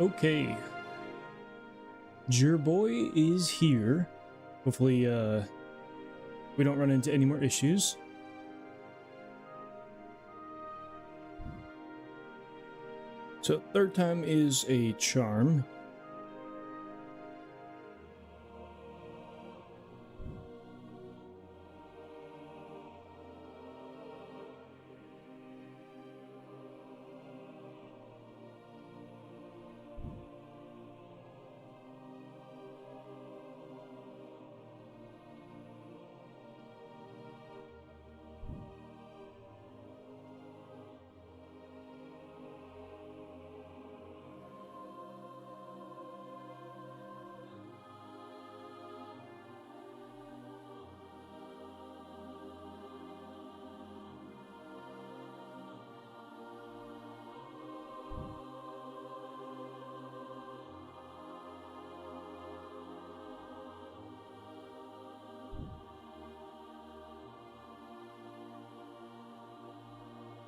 Okay, Jerboy is here. Hopefully, we don't run into any more issues. So, third time is a charm.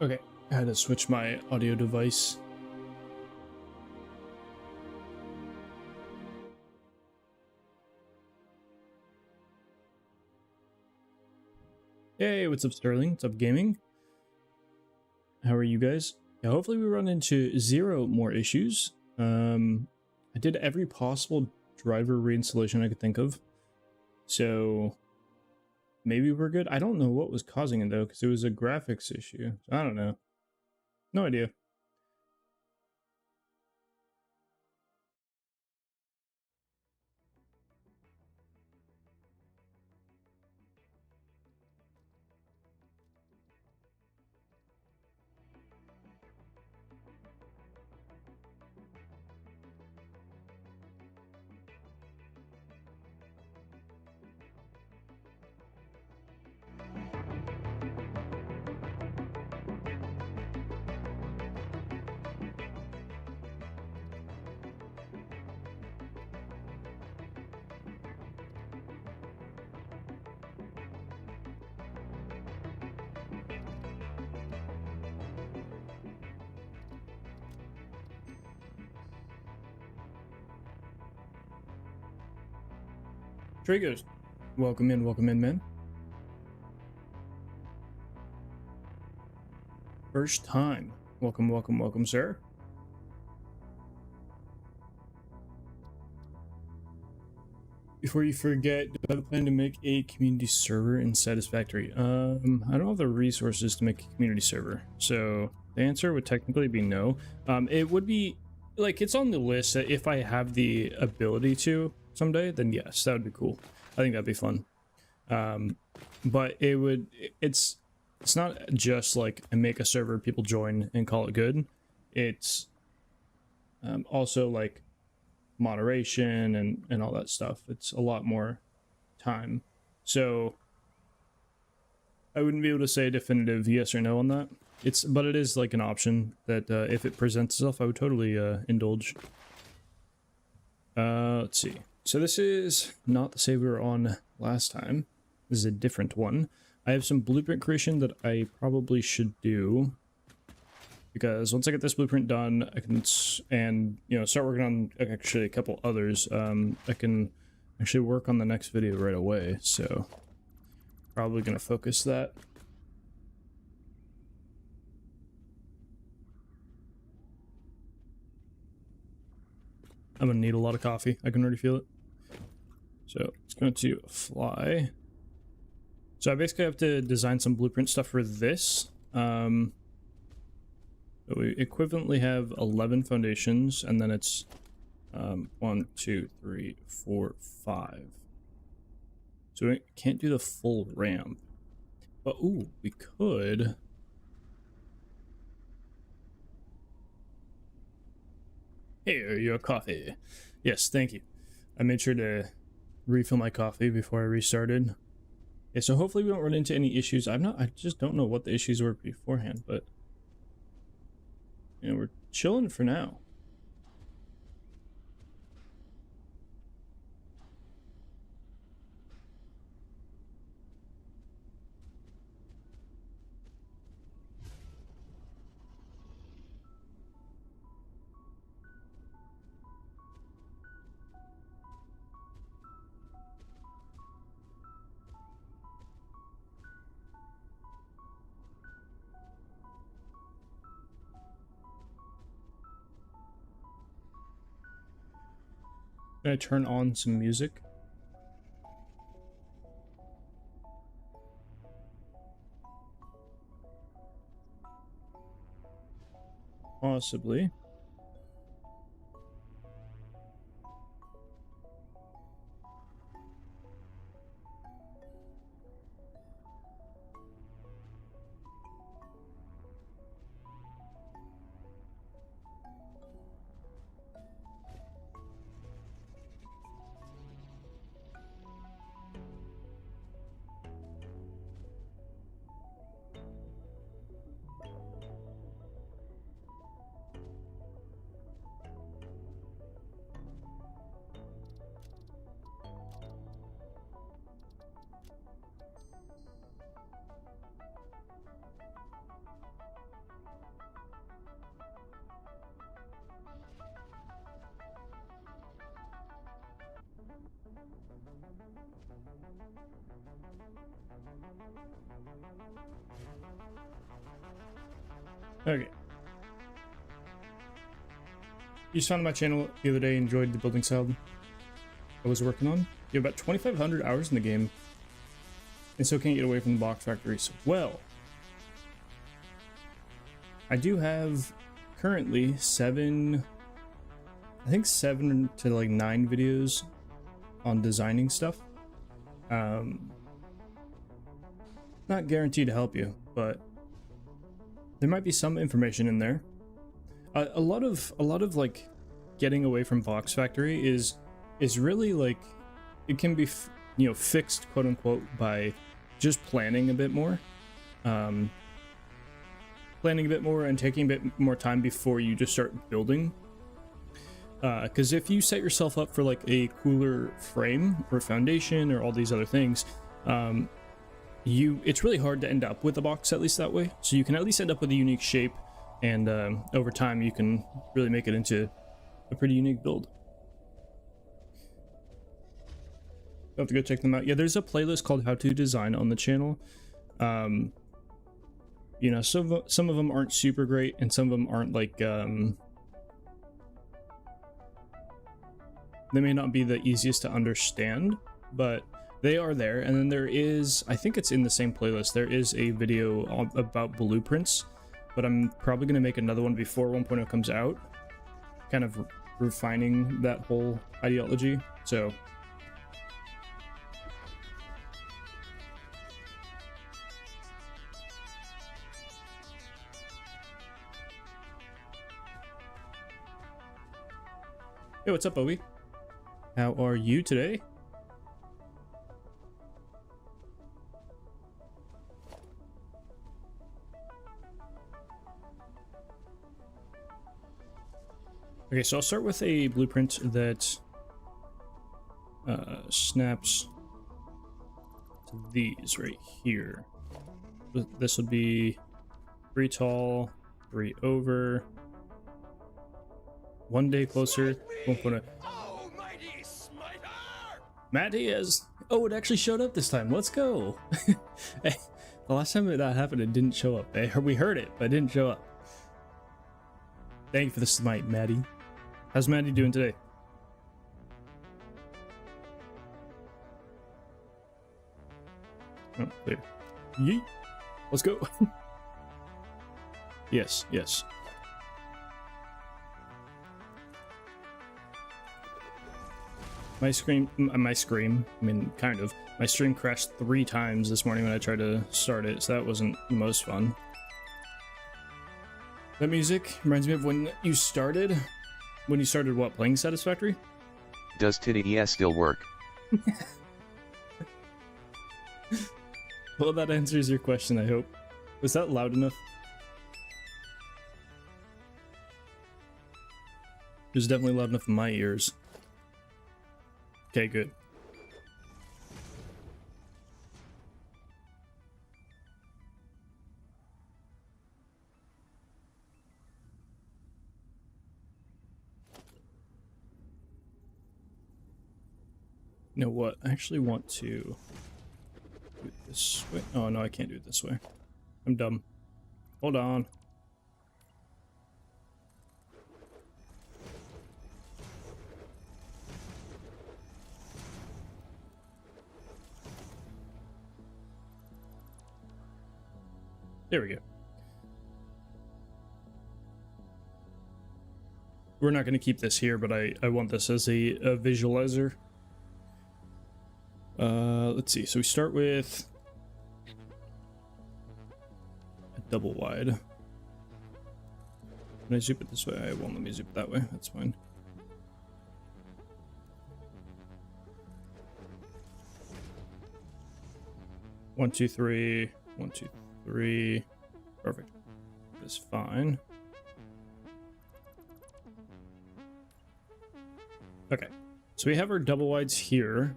Okay, I had to switch my audio device. Hey, what's up, Sterling? What's up, gaming? How are you guys? Yeah, hopefully we run into zero more issues. I did every possible driver reinstallation I could think of, so maybe we're good. I don't know what was causing it though, because it was a graphics issue. I don't know. No idea. Trigos, welcome in, man. First time. Welcome, sir. Before you forget, do I have a plan to make a community server in Satisfactory? I don't have the resources to make a community server, so the answer would technically be no. It would be, like, it's on the list that if I have the ability to someday, then yes, that would be cool. I think that'd be fun. But it's not just like I make a server, people join and call it good. It's also like moderation and all that stuff. It's a lot more time, so I wouldn't be able to say a definitive yes or no on that. But it is like an option that if it presents itself, I would totally indulge. Let's see. So this is not the save we were on last time. This is a different one. I have some blueprint creation that I probably should do, because once I get this blueprint done, I can, and start working on actually a couple others. I can actually work on the next video right away. So probably gonna focus that. I'm gonna need a lot of coffee. I can already feel it. So it's going to fly. So I basically have to design some blueprint stuff for this. So we equivalently have 11 foundations, and then it's 1, 2, 3, 4, 5. So we can't do the full ramp. But ooh, we could. Here, your coffee. Yes, thank you. I made sure to refill my coffee before I restarted. Yeah, so hopefully we don't run into any issues. I just don't know what the issues were beforehand, but we're chilling for now. Can I turn on some music? Possibly. Okay. You just found my channel the other day, enjoyed the building style I was working on. You have about 2,500 hours in the game, and still can't get away from the box factories. Well, I do have currently 7 to like 9 videos on designing stuff. Not guaranteed to help you, but there might be some information in there. A lot of like getting away from Vox Factory is really like it can be fixed, quote unquote, by just planning a bit more, and taking a bit more time before you just start building. Because if you set yourself up for like a cooler frame or foundation or all these other things, it's really hard to end up with a box at least that way. So you can at least end up with a unique shape, and over time you can really make it into a pretty unique build. You'll have to go check them out. Yeah, there's a playlist called How to Design on the channel. You know, some of them aren't super great, and some of them aren't like they may not be the easiest to understand, but they are there. And then there is, I think it's in the same playlist, there is a video about blueprints, but I'm probably going to make another one before 1.0 comes out, kind of refining that whole ideology. So hey, what's up, Obi? How are you today? Okay, so I'll start with a blueprint that snaps to these right here. This would be 3 tall, 3 over, 1 day closer. 1.0. Matty has... Oh, it actually showed up this time. Let's go. Hey, the last time that happened, it didn't show up. We heard it, but it didn't show up. Thank you for the smite, Maddie. How's Maddie doing today? Oh, there. Yeet. Let's go. Yes, yes. My stream, I mean, kind of. My stream crashed 3 times this morning when I tried to start it, so that wasn't the most fun. That music reminds me of when you started. When you started what, playing Satisfactory? Does TDES still work? Well, that answers your question, I hope. Was that loud enough? It was definitely loud enough in my ears. Okay, good. You know what? I actually want to do it this way. Oh no, I can't do it this way. I'm dumb. Hold on. There we go. We're not going to keep this here, but I want this as a visualizer. Let's see. So we start with a double wide. Can I zoom it this way? I won't let me zoom it that way. That's fine. One, two, three. 1, 2, 3. Perfect. That's fine. Okay. So we have our double wides here.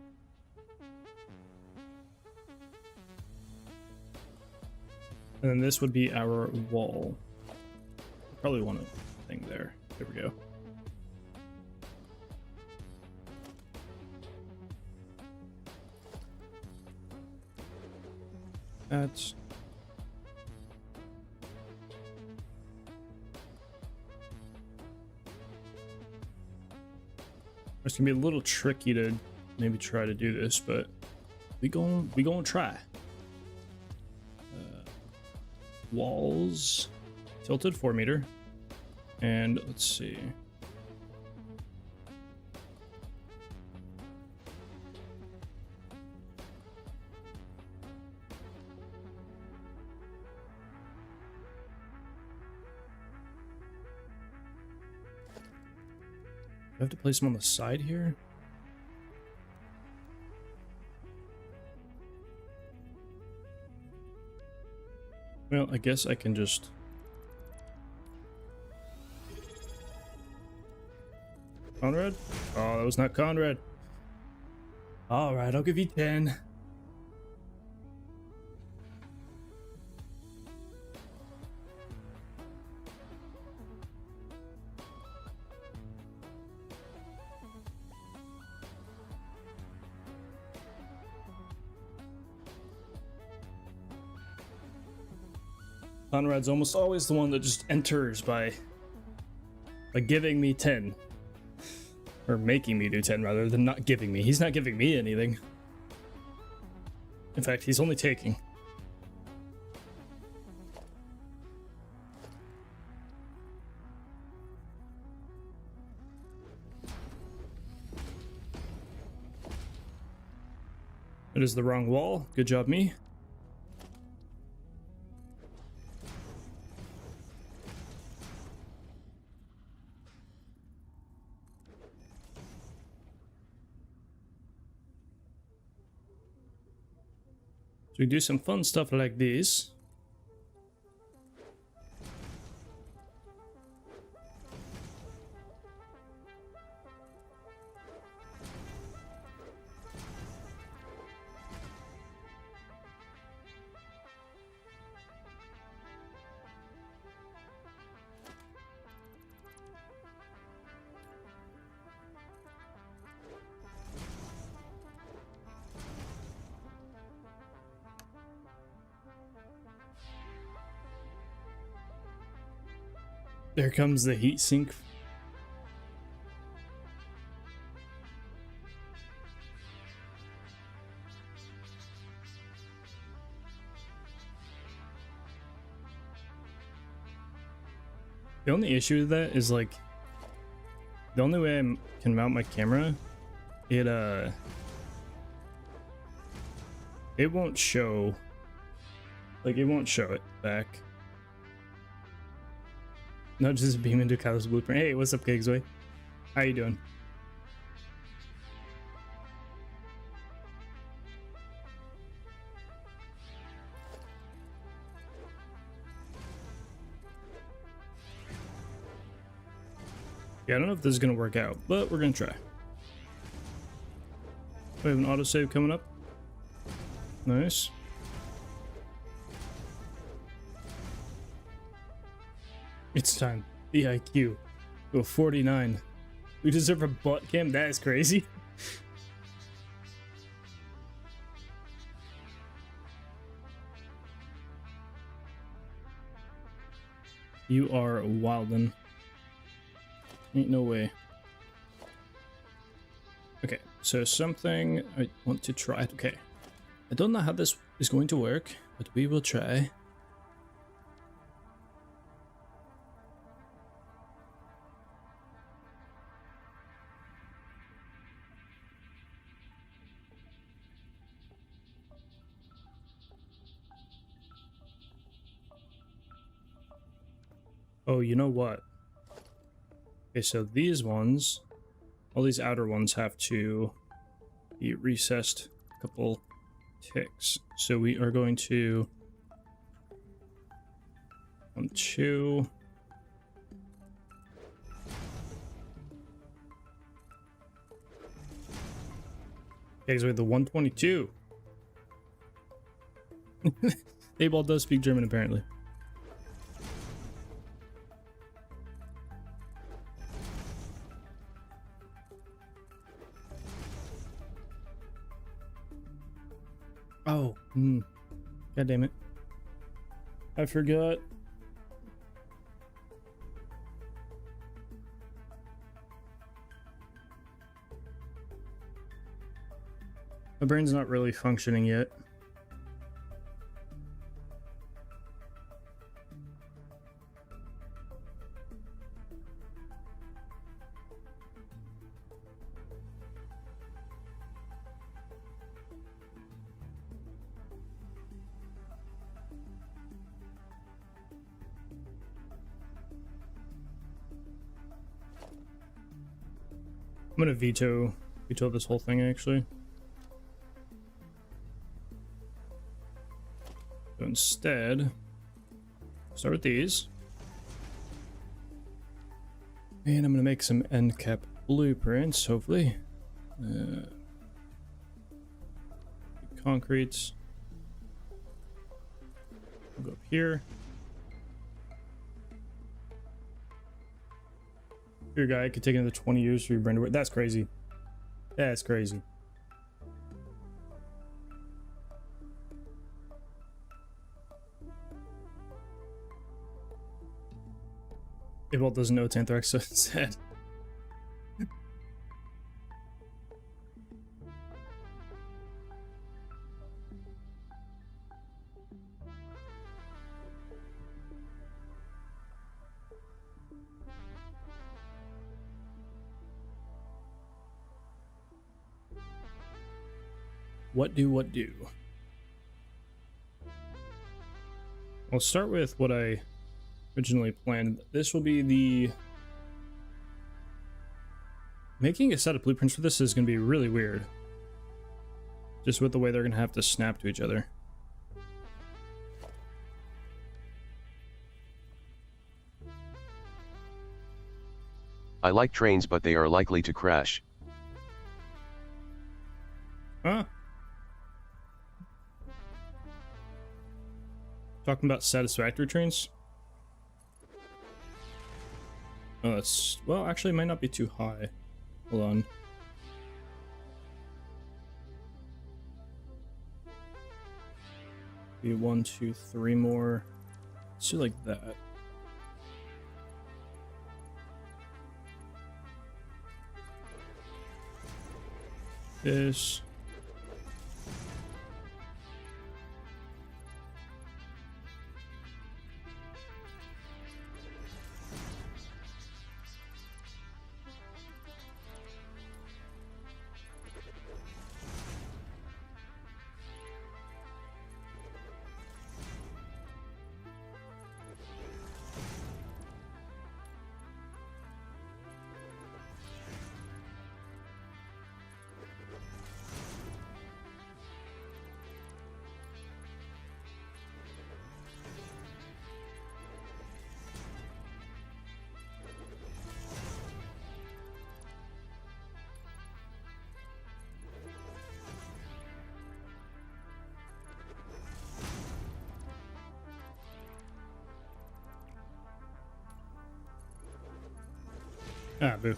And then this would be our wall. Probably want a thing there. There we go. That's... It's gonna be a little tricky to maybe try to do this, but we gonna try. Walls tilted 4 meter, and let's see. I have to place them on the side here. Well, I guess I can just... Conrad? Oh, that was not Conrad. Alright, I'll give you 10. Conrad's almost always the one that just enters by giving me 10. Or making me do 10 rather than not giving me. He's not giving me anything. In fact, he's only taking. It is the wrong wall. Good job, me. So we do some fun stuff like this. There comes the heat sink. The only issue with that is like the only way I can mount my camera, it won't show, like it won't show it back. Not just beam into Kyle's blueprint. Hey, what's up, Kigsway? How you doing? Yeah, I don't know if this is gonna work out, but we're gonna try. We have an autosave coming up. Nice. It's time. The IQ. Go 49. We deserve a butt cam? That is crazy. You are wildin'. Ain't no way. Okay, so something I want to try. Okay. I don't know how this is going to work, but we will try. Oh, you know what? Okay, so these ones, all these outer ones have to be recessed a couple ticks. So we are going to 1, 2. Okay, so we have the 122. Abel does speak German, apparently. Oh, God damn it. I forgot. My brain's not really functioning yet. I'm gonna veto this whole thing, actually. So instead, start with these. And I'm gonna make some end cap blueprints, hopefully. Concretes. We'll go up here. Your guy could take another 20 years for your brand to work. That's crazy. That's crazy. Abel doesn't know it's Anthrax, so it's sad. What do? I'll start with what I originally planned. This will be the... Making a set of blueprints for this is going to be really weird. Just with the way they're going to have to snap to each other. I like trains, but they are likely to crash. Huh? Talking about satisfactory trains? Oh, that's... Well, actually, it might not be too high. Hold on. Be 1, 2, 3 more. Let's do like that. This. Ah, boo.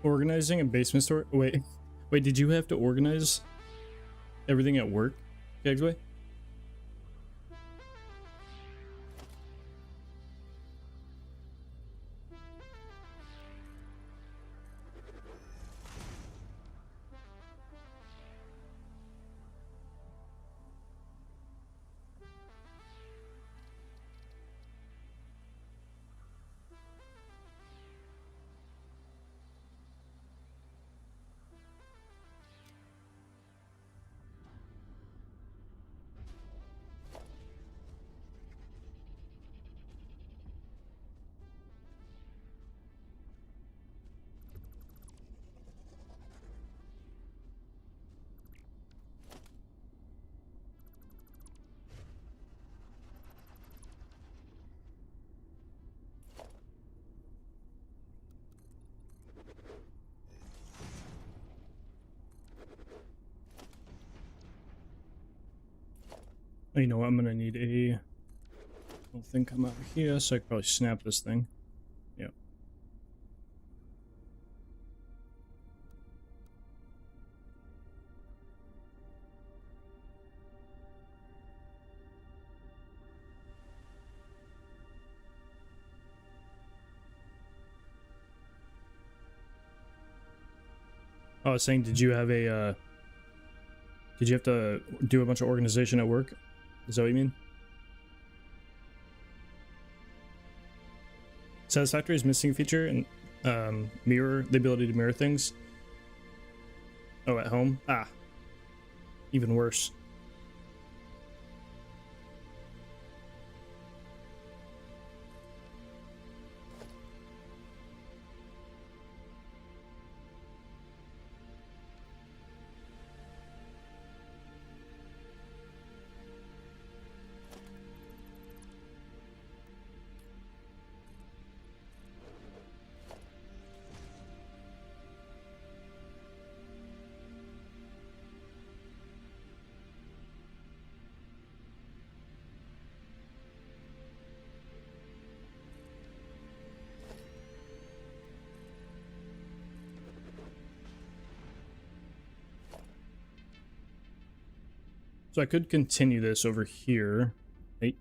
Organizing a basement store? Wait, did you have to organize everything at work, Kegsway? Oh, you know what? I'm gonna need a little thing come out here, so I could probably snap this thing. Yep. Oh, I was saying, did you have a, did you have to do a bunch of organization at work? Is that what you mean? Satisfactory is missing a feature and mirror, the ability to mirror things. Oh, at home? Ah. Even worse. So I could continue this over here. Hey.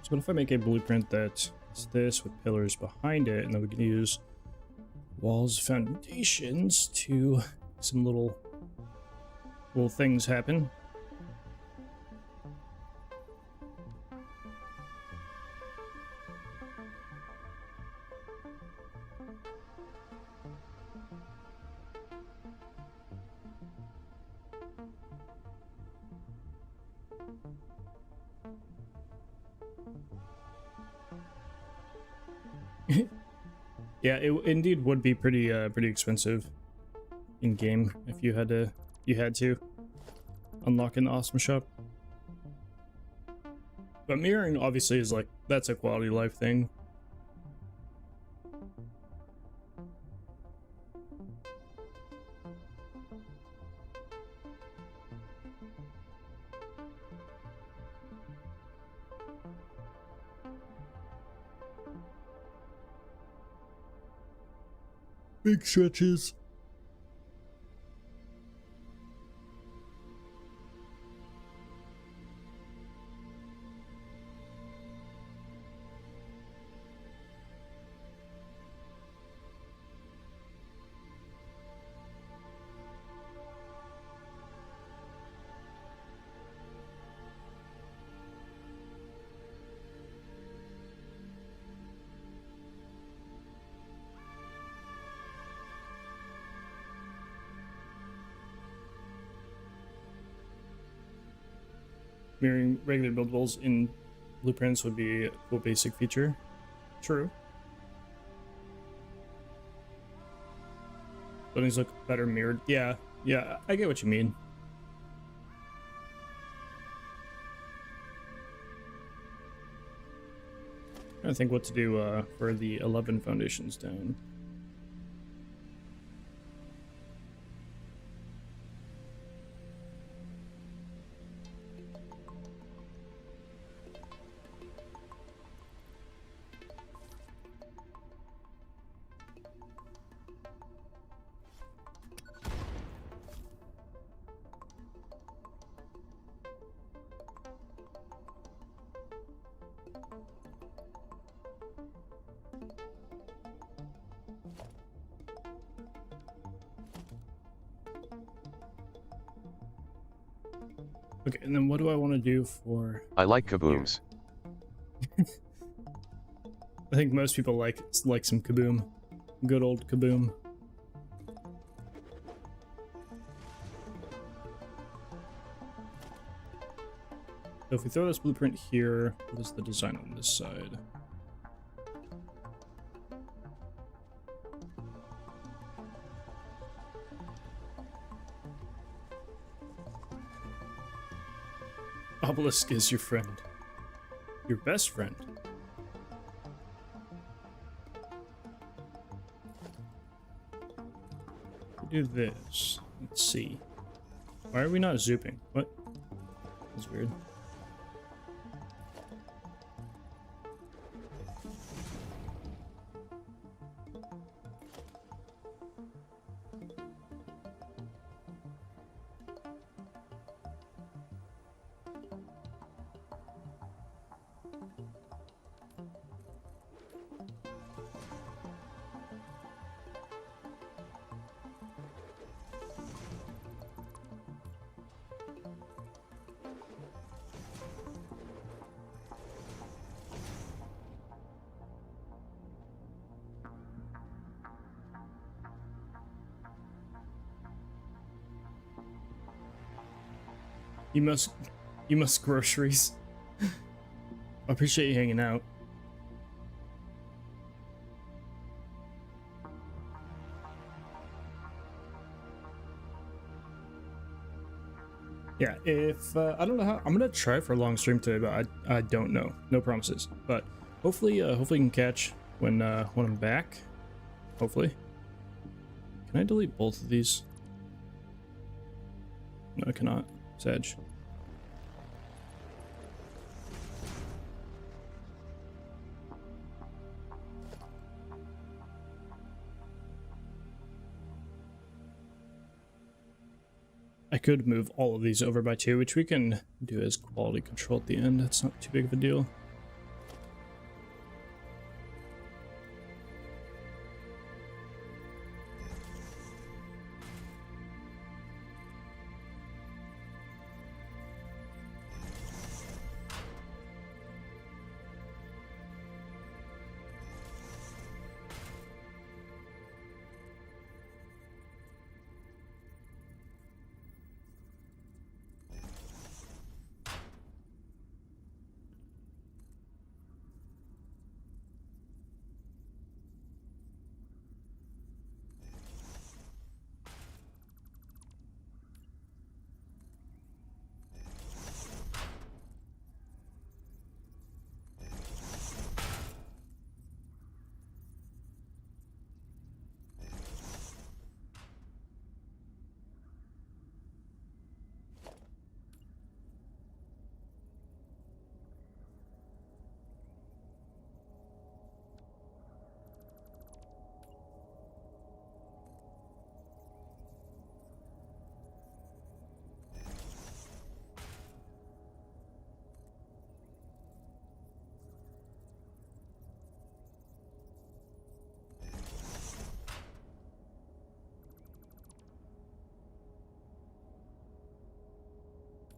So what if I make a blueprint that's this with pillars behind it, and then we can use walls, foundations to some little things happen. Yeah, it indeed would be pretty expensive in game if you had to unlock in the awesome shop. But mirroring obviously is like, that's a quality of life thing. Big stretches. Mirroring regular buildables in blueprints would be a cool basic feature. True. Buildings look better mirrored. Yeah, I get what you mean. I think what to do for the 11 foundations down. Okay, and then what do I want to do for... I like kabooms. I think most people like some kaboom. Good old kaboom. So if we throw this blueprint here, what is the design on this side? Obelisk is your friend. Your best friend. We do this. Let's see. Why are we not zooping? What? That's weird. You must groceries. I appreciate you hanging out. Yeah, if I don't know how I'm gonna try for a long stream today, but I don't know. No promises. But hopefully hopefully you can catch when I'm back. Hopefully. Can I delete both of these? No, I cannot. Sedge. I could move all of these over by 2, which we can do as quality control at the end. That's not too big of a deal.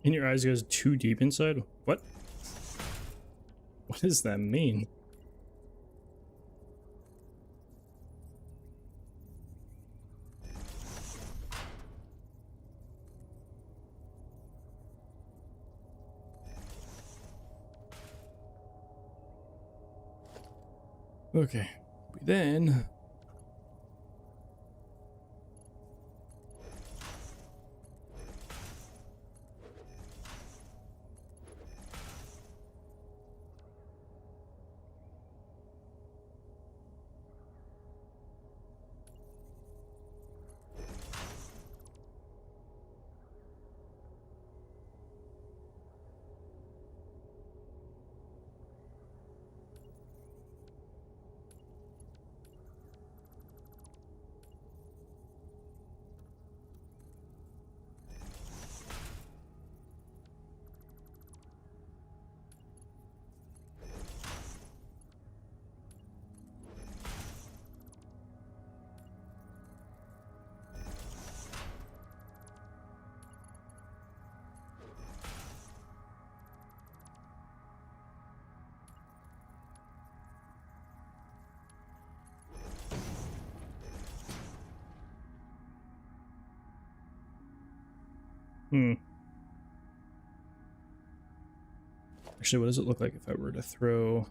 In your eyes goes too deep inside? What? What does that mean? Okay, then Actually, what does it look like if I were to throw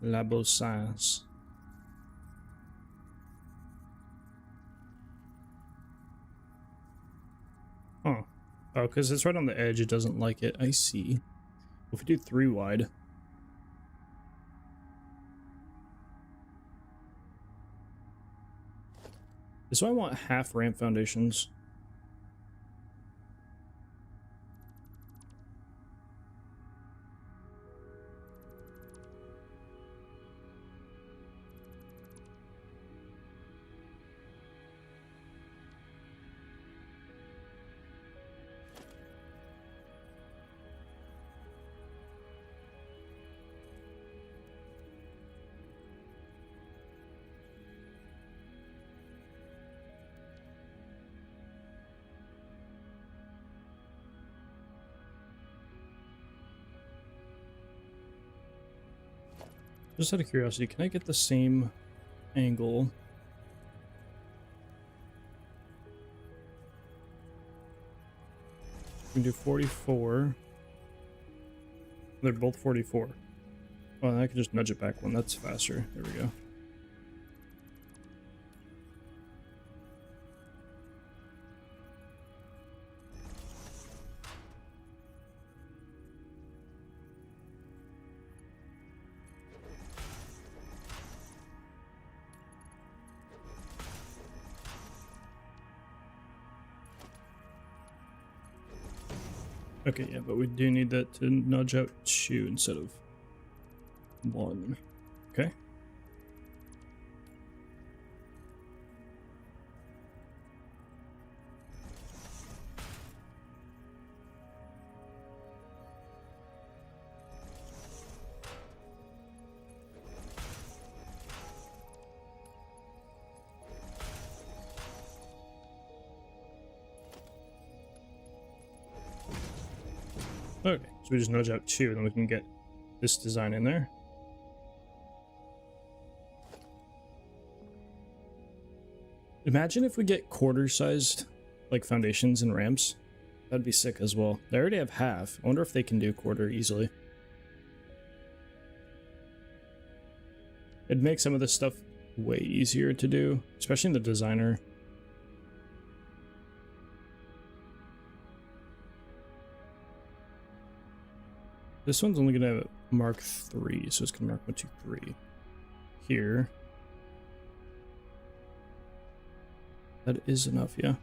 La Bossance? Oh. Oh, because it's right on the edge, it doesn't like it. I see. If we do 3 wide. So I want half ramp foundations. Just out of curiosity, can I get the same angle? We can do 44. They're both 44. Well, I can just nudge it back one. That's faster. There we go. Okay, yeah, but we do need that to nudge out 2 instead of 1. Okay. Okay, so we just nudge out 2, and then we can get this design in there. Imagine if we get quarter-sized, like, foundations and ramps. That'd be sick as well. They already have half. I wonder if they can do quarter easily. It'd make some of this stuff way easier to do, especially in the designer. This one's only gonna mark 3, so it's gonna mark 1, 2, 3. Here. That is enough, yeah.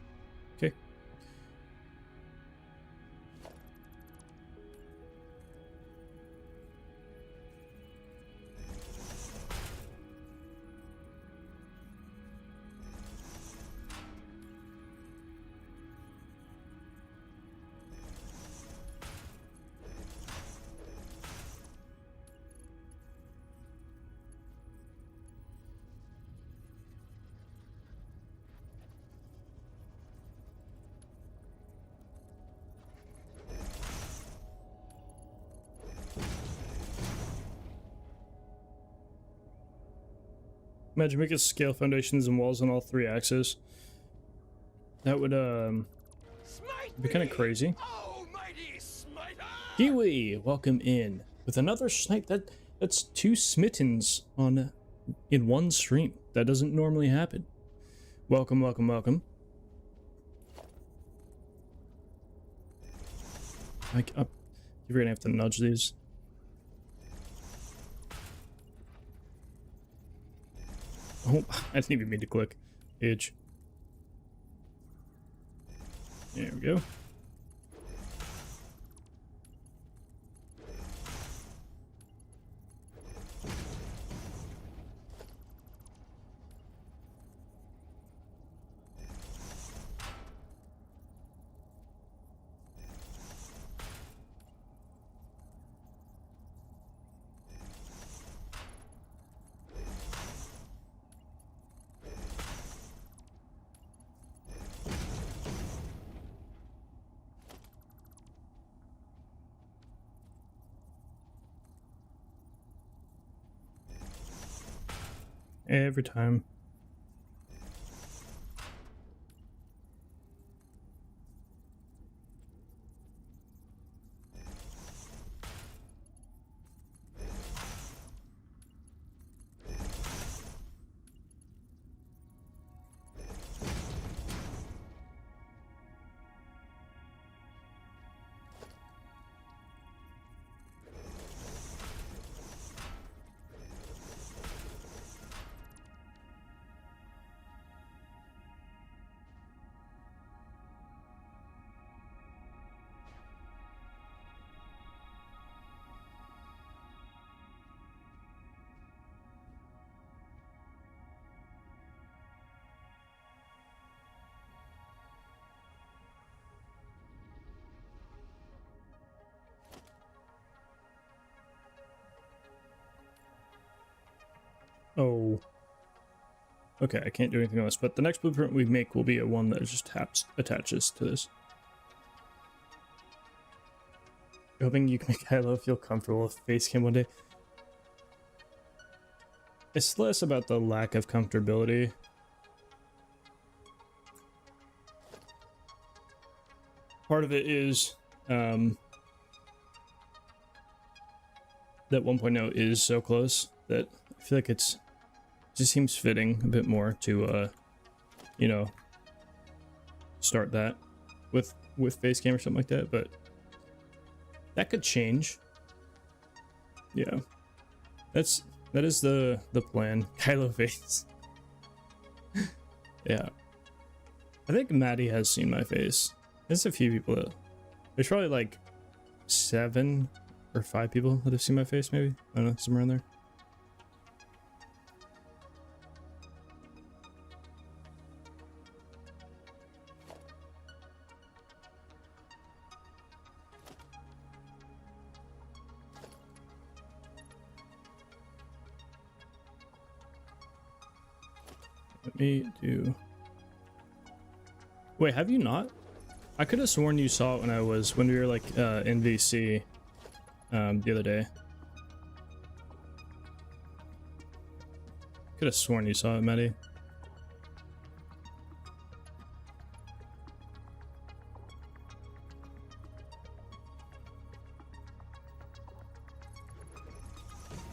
Okay. Imagine we could scale foundations and walls on all 3 axes. That would be kind of crazy. Kiwi, welcome in with another snipe. That's 2 smittens in one stream. That doesn't normally happen. Welcome, welcome, welcome. You're gonna have to nudge these. Oh, I didn't even mean to click. Itch. There we go. Every time. Oh. Okay, I can't do anything else, but the next blueprint we make will be a one that just attaches to this. Hoping you can make Hilo feel comfortable with face cam one day. It's less about the lack of comfortability. Part of it is that 1.0 is so close that I feel like it just seems fitting a bit more to you know, start that with face cam or something like that, but that could change. Yeah, that is the plan. Kylo face. Yeah, I think Maddie has seen my face. There's a few people that, there's probably like 7 or 5 people that have seen my face, maybe. I don't know, somewhere in there. Let me do... Wait, have you not? I could have sworn you saw it when we were like in VC the other day. Could have sworn you saw it, Maddie.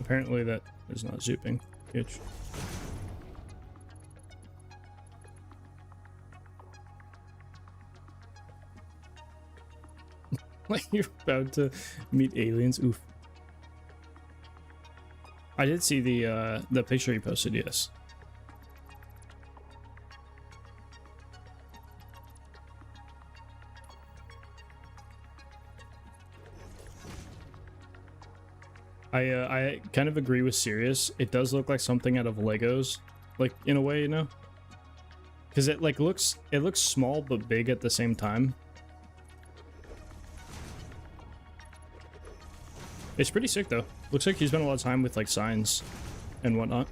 Apparently that is not zooping. Bitch. Like you're about to meet aliens. Oof. I did see the picture you posted, yes. I kind of agree with Sirius. It does look like something out of Legos, like in a way, you know? Because it like looks small but big at the same time. It's pretty sick though. Looks like you spent a lot of time with like signs and whatnot.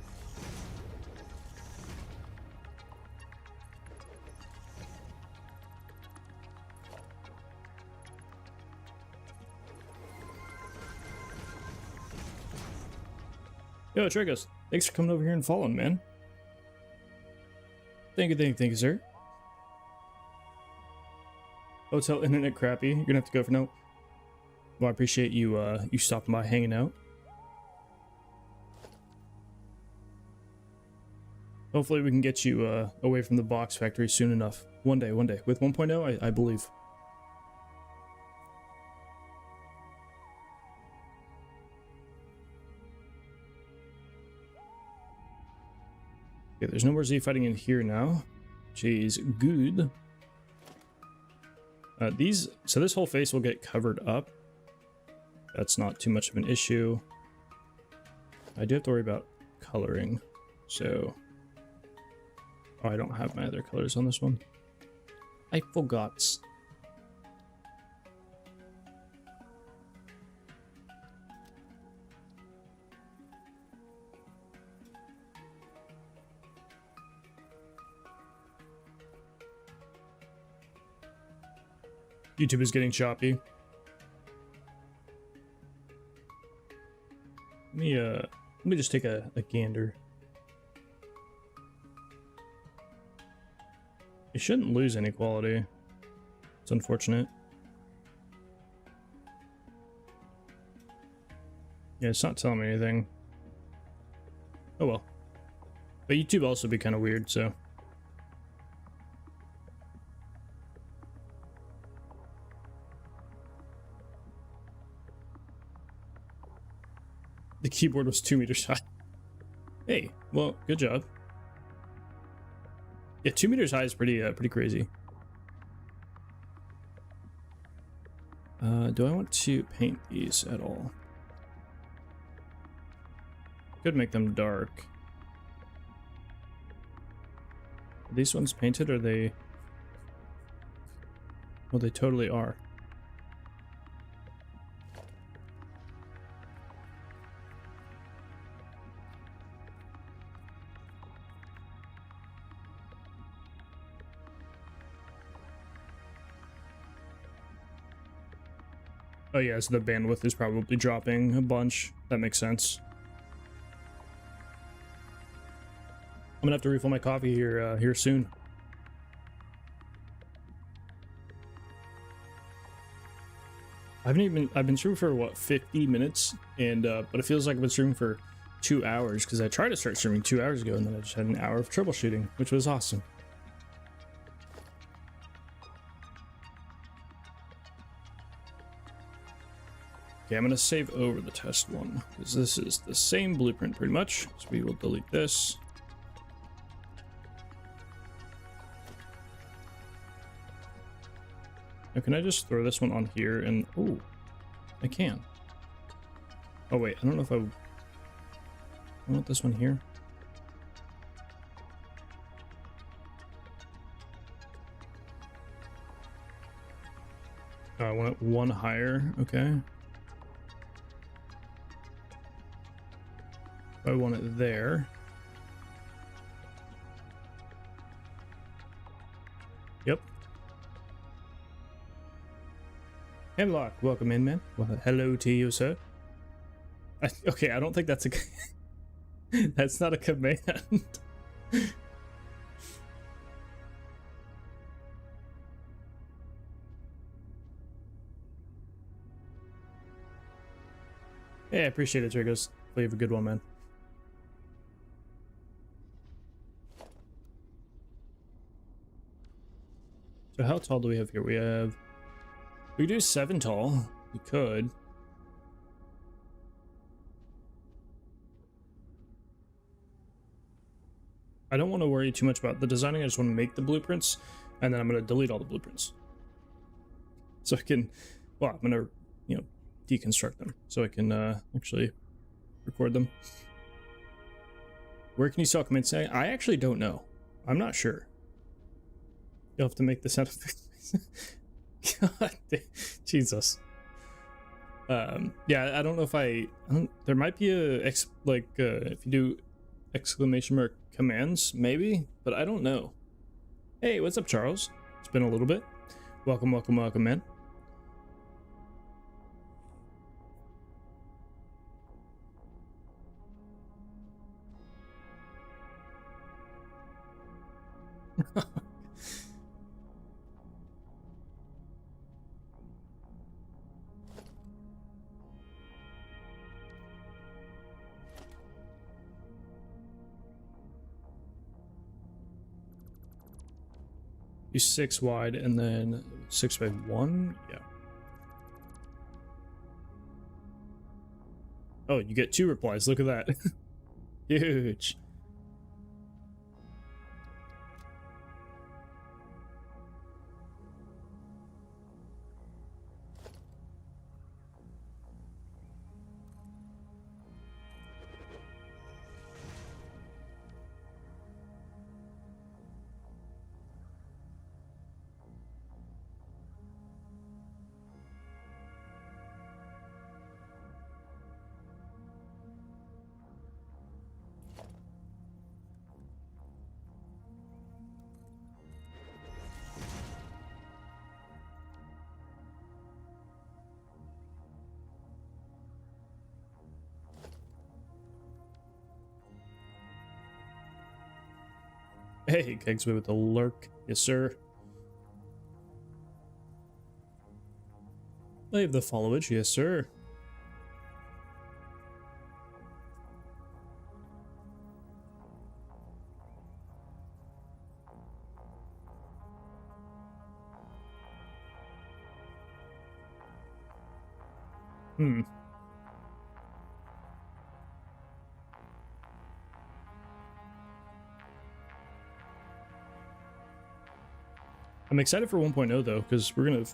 Yo, Trigos, thanks for coming over here and following, man. Thank you, sir. Hotel internet crappy. You're gonna have to go for no. Well, I appreciate you you stopping by, hanging out. Hopefully we can get you away from the box factory soon enough. One day. With 1.0, I believe. Okay, there's no more Z fighting in here now. Jeez, good. So this whole face will get covered up. That's not too much of an issue. I do have to worry about coloring, so... Oh, I don't have my other colors on this one. I forgot. YouTube is getting choppy. Let me just take a gander. It shouldn't lose any quality. It's unfortunate. Yeah, it's not telling me anything. Oh well. But YouTube also be kind of weird, so. The keyboard was 2 meters high. Hey, well, good job. Yeah, 2 meters high is pretty crazy. Do I want to paint these at all? Could make them dark. Are these ones painted, or are they? Well, they totally are. Oh yeah, so the bandwidth is probably dropping a bunch. That makes sense. I'm gonna have to refill my coffee here soon. I've been streaming for what, 50 minutes, and but it feels like I've been streaming for 2 hours because I tried to start streaming 2 hours ago and then I just had an hour of troubleshooting, which was awesome. Okay, I'm gonna save over the test one because this is the same blueprint pretty much. So we will delete this. Now, can I just throw this one on here and... Oh, I can. Oh, wait. I don't know if I want this one here. Oh, I want it one higher. Okay. I want it there. Yep. Hemlock, welcome in, man. Well, hello to you, sir. Okay, I don't think that's a... That's not a command. Yeah, I appreciate it, Trigos. You have a good one, man. So how tall do we have here? We could do 7 tall. We could. I don't want to worry too much about the designing. I just want to make the blueprints, and then I'm going to delete all the blueprints. So I can, well, I'm going to, you know, deconstruct them so I can actually record them. Where can you sell commands? I actually don't know. I'm not sure. You'll have to make this out of God damn, Jesus. Yeah, I don't know if there might be a if you do exclamation mark commands, maybe, but I don't know. Hey, what's up, Charles? It's been a little bit. Welcome, welcome, welcome, man. Do 6 wide and then 6 by 1. Yeah. Oh, you get 2 replies. Look at that. Huge. Hey, Kegsway with the lurk. Yes, sir. I have the followage. Yes, sir. Hmm. I'm excited for 1.0 though, because we're gonna have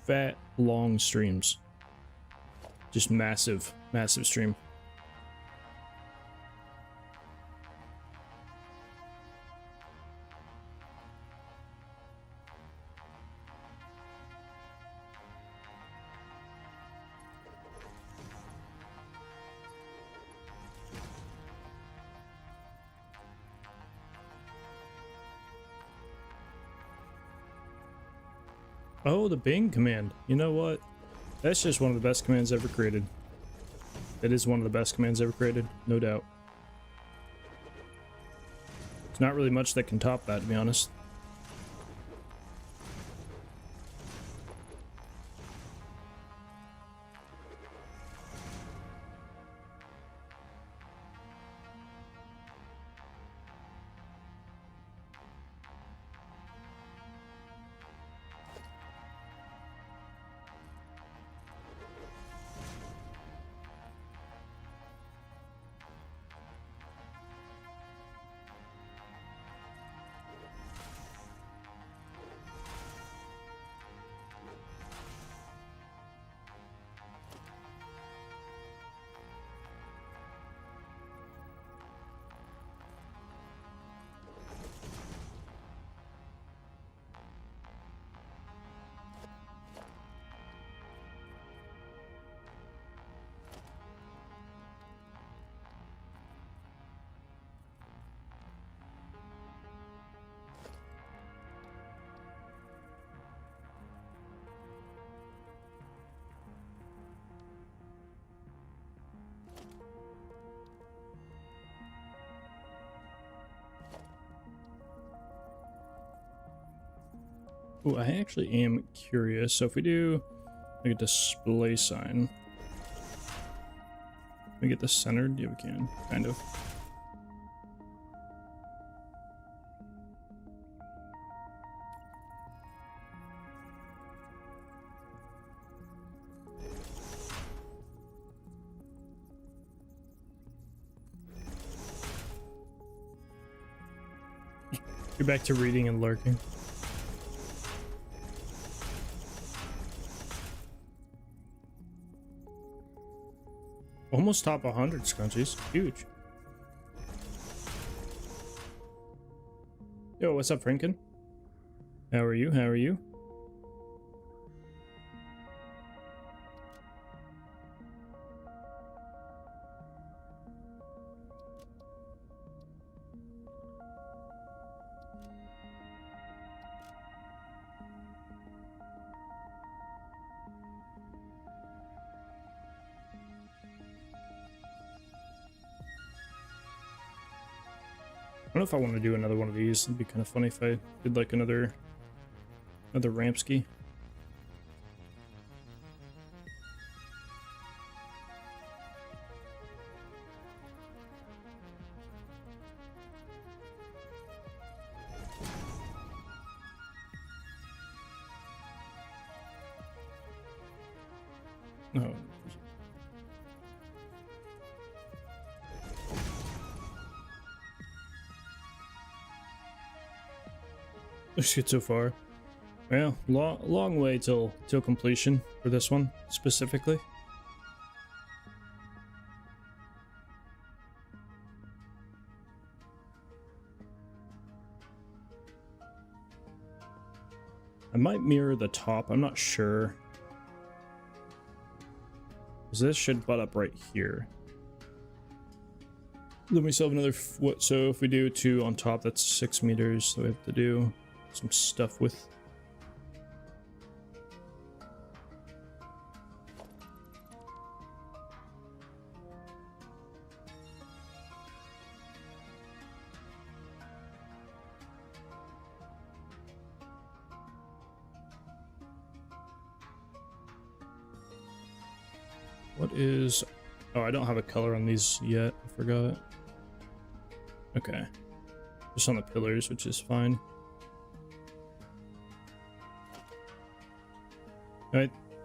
fat, long streams. Just massive, massive stream. Oh, the Bing command. You know what? That's just one of the best commands ever created. It is one of the best commands ever created, no doubt. There's not really much that can top that, to be honest. Oh, I actually am curious. So if we do like a display sign, we get this centered? Yeah, we can, kind of. You're back to reading and lurking. Almost top 100 scrunchies. Huge. Yo, what's up, Franken? How are you? How are you? I don't know if I want to do another one of these. It'd be kind of funny if I did like another Ramsky. No. Let's get so far. Well, long way till completion for this one specifically. I might mirror the top. I'm not sure. Because this should butt up right here. Then we still have another foot. So if we do 2 on top, that's 6 meters. So we have to do some stuff with. What is... Oh, I don't have a color on these yet. I forgot. Okay. Just on the pillars, which is fine.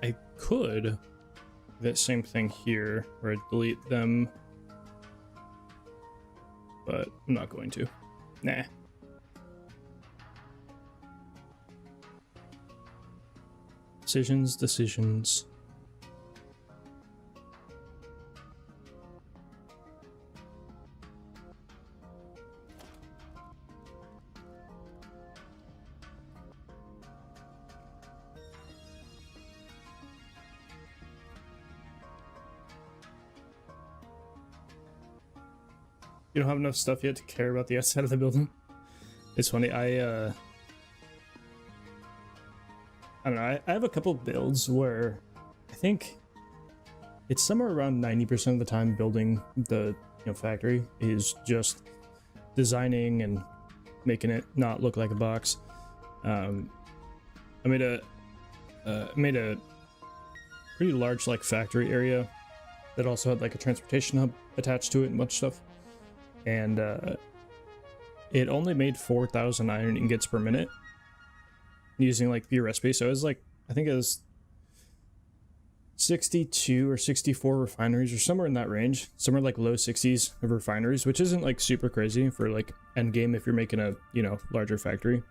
I could do that same thing here, where I delete them. But I'm not going to. Nah. Decisions. You don't have enough stuff yet to care about the outside of the building? It's funny, I don't know, I have a couple builds where I think it's somewhere around 90% of the time building the factory is just designing and making it not look like a box. I made a pretty large like factory area that also had like a transportation hub attached to it and a bunch of stuff, and it only made 4,000 iron ingots per minute using like pure recipe. So it was like, I think it was 62 or 64 refineries or somewhere in that range, somewhere like low 60s of refineries, which isn't like super crazy for like end game if you're making a larger factory.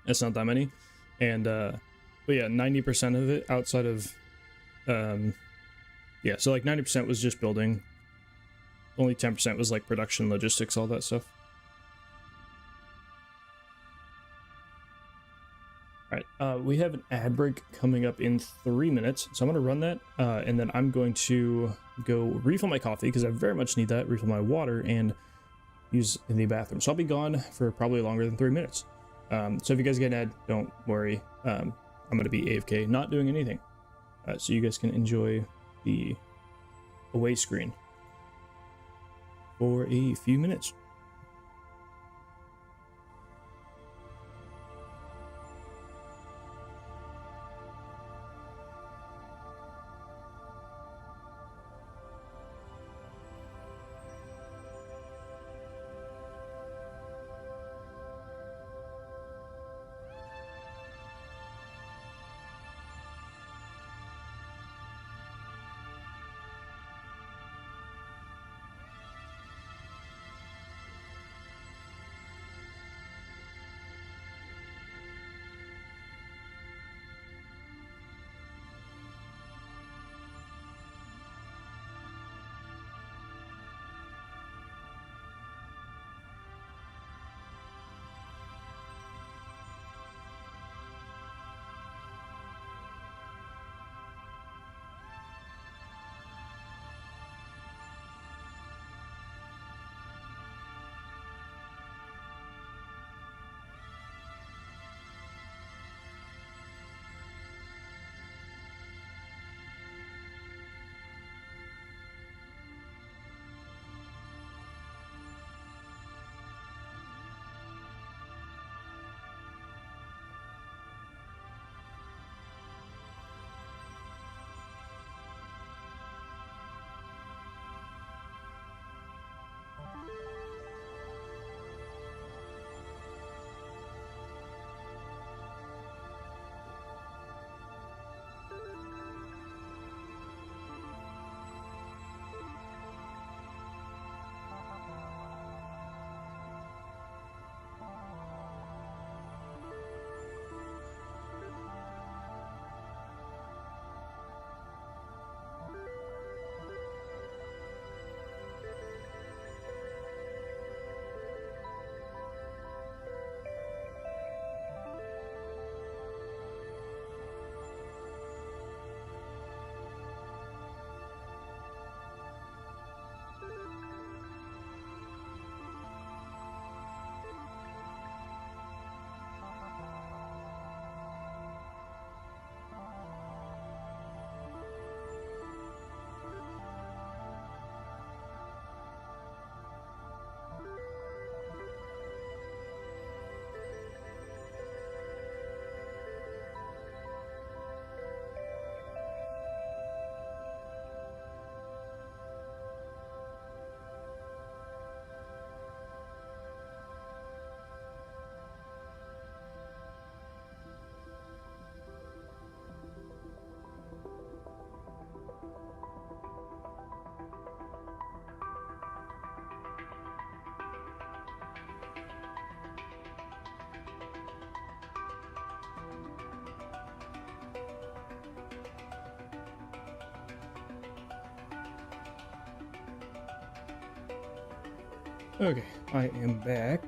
It's not that many. And but yeah, 90% of it outside of yeah, so like 90% was just building, only 10% was like production, logistics, all that stuff. All right, we have an ad break coming up in 3 minutes, so I'm going to run that, and then I'm going to go refill my coffee, because I very much need that, refill my water, and use the bathroom. So I'll be gone for probably longer than 3 minutes. So if you guys get an ad, don't worry. I'm going to be AFK, not doing anything. So you guys can enjoy the away screen for a few minutes. Okay, I am back.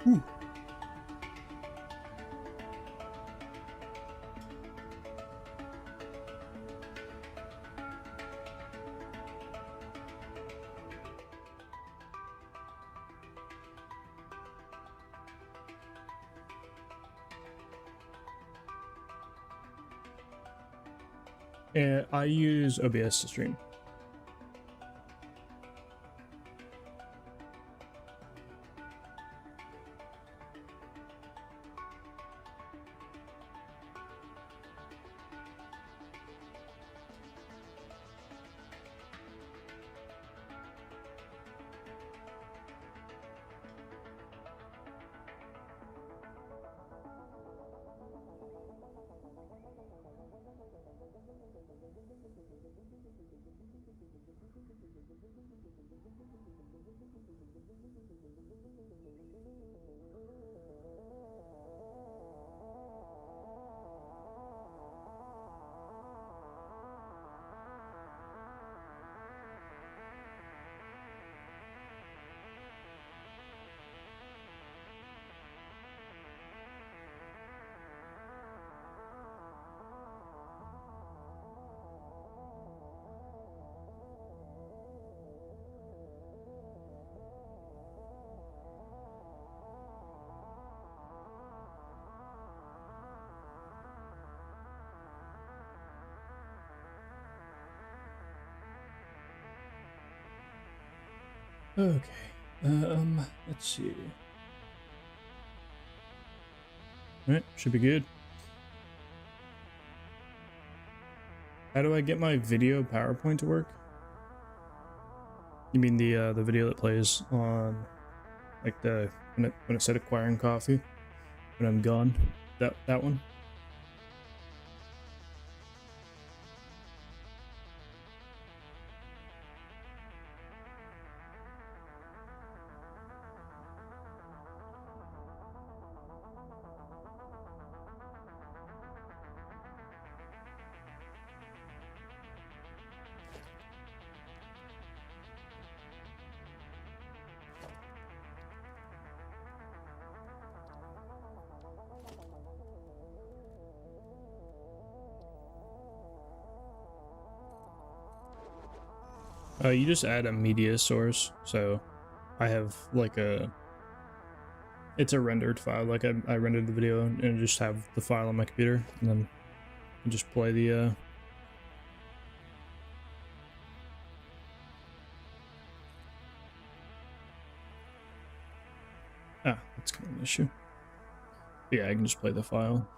Whew. I use OBS to stream. Okay. Let's see. Alright, should be good. How do I get my video PowerPoint to work? You mean the video that plays on like when it said acquiring coffee when I'm gone? That one? You just add a media source. So I have like it's a rendered file. Like I rendered the video and I just have the file on my computer, and then I just play the that's kind of an issue. But yeah, I can just play the file.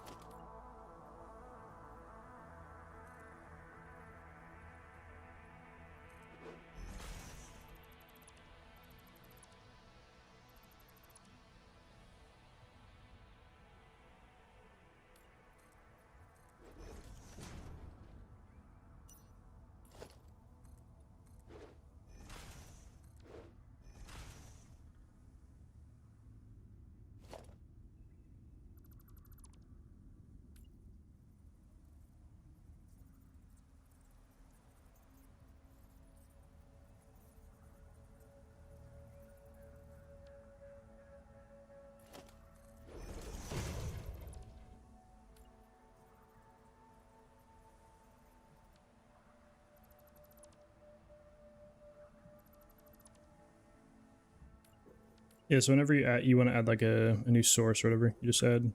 Yeah, so whenever you want to add like a new source or whatever, you just add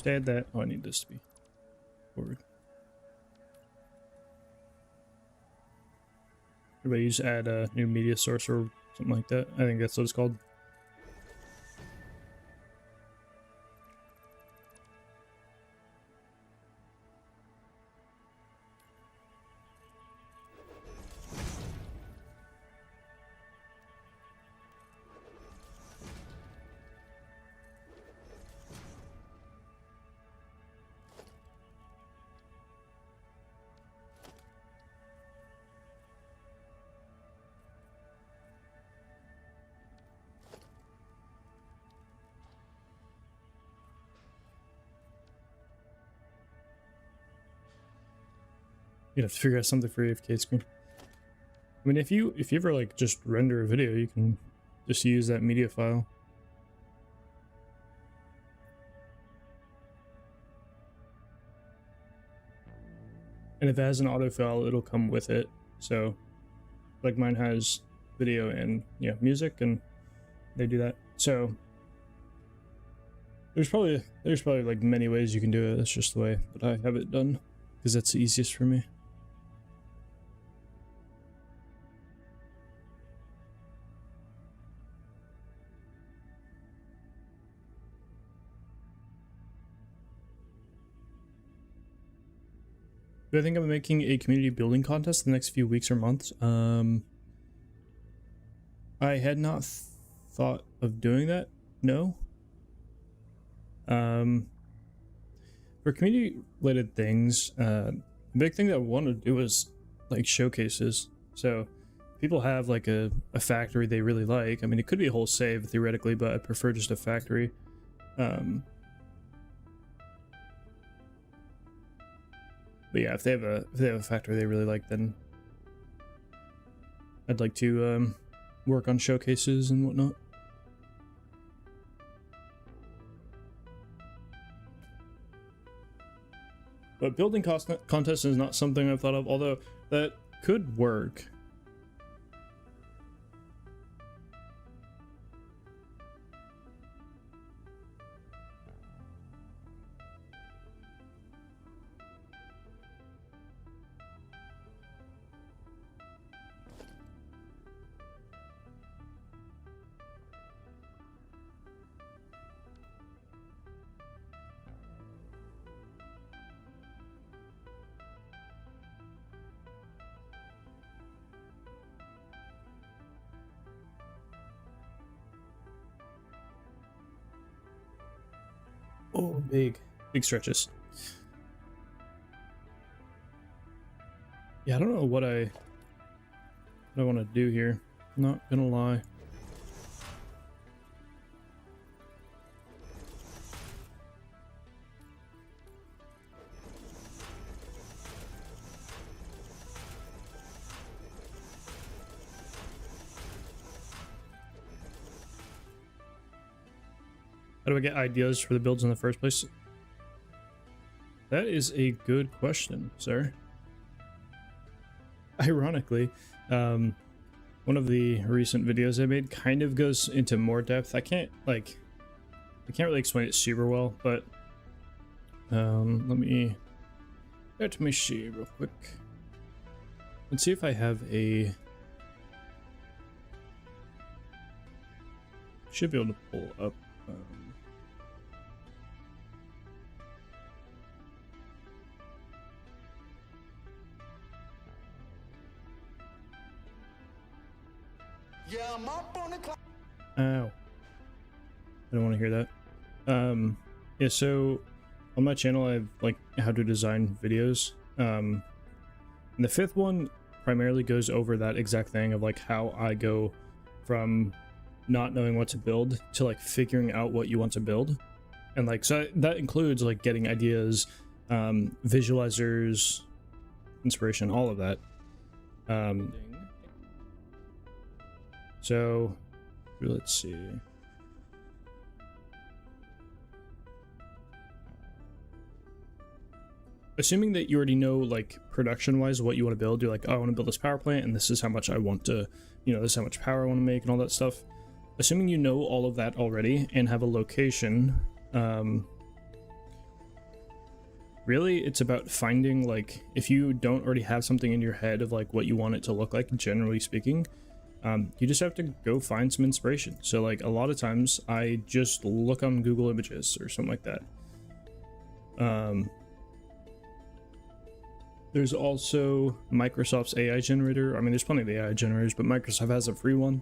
that. Oh, I need this to be forward. Everybody just add a new media source or something like that. I think that's what it's called. You'd have to figure out something for AFK screen. I mean, if you ever like just render a video, you can just use that media file. And if it has an autofill, it'll come with it. So, like mine has video and music, and they do that. So, There's probably like many ways you can do it. That's just the way that I have it done because that's the easiest for me. Do I think I'm making a community building contest in the next few weeks or months? I had not thought of doing that. No. For community related things, the big thing that I want to do is like showcases. So people have like a factory they really like. I mean, it could be a whole save theoretically, but I prefer just a factory. But yeah, if they have a factory they really like, then I'd like to work on showcases and whatnot. But building contest is not something I've thought of, although that could work. Oh, big stretches. Yeah, I don't know what I want to do here. I'm not gonna lie. How do I get ideas for the builds in the first place? That is a good question, sir. Ironically, one of the recent videos I made kind of goes into more depth. I can't really explain it super well, but let me see real quick. Let's see if I have a. Should be able to pull up. Yeah, I'm up on the clock. Ow. I don't want to hear that. Yeah, so on my channel I have like how to design videos. And the fifth one primarily goes over that exact thing of like how I go from not knowing what to build to like figuring out what you want to build. And like so that includes like getting ideas, visualizers, inspiration, all of that. So let's see. Assuming that you already know like production wise what you want to build, you're like, oh, I want to build this power plant and this is how much I want to, this is how much power I want to make and all that stuff. Assuming you know all of that already and have a location, really it's about finding like, if you don't already have something in your head of like what you want it to look like, generally speaking, you just have to go find some inspiration. So like a lot of times I just look on Google Images or something like that. There's also Microsoft's AI generator. I mean, there's plenty of AI generators, but Microsoft has a free one.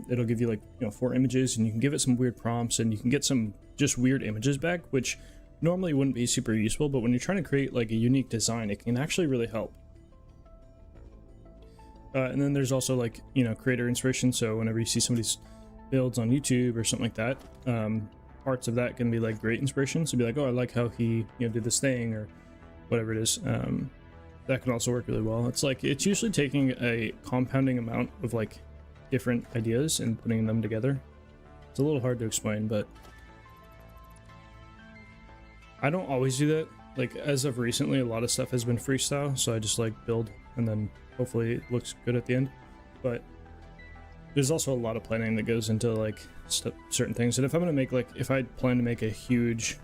It'll give you like 4 images and you can give it some weird prompts and you can get some just weird images back, which normally wouldn't be super useful, but when you're trying to create like a unique design, it can actually really help. And then there's also like, creator inspiration. So whenever you see somebody's builds on YouTube or something like that, parts of that can be like great inspiration. So be like, oh, I like how he, did this thing or whatever it is. That can also work really well. It's usually taking a compounding amount of like different ideas and putting them together. It's a little hard to explain, but I don't always do that. Like as of recently, a lot of stuff has been freestyle. So I just like build and then hopefully it looks good at the end. But there's also a lot of planning that goes into like certain things. And if I'm gonna make like, if I plan to make a huge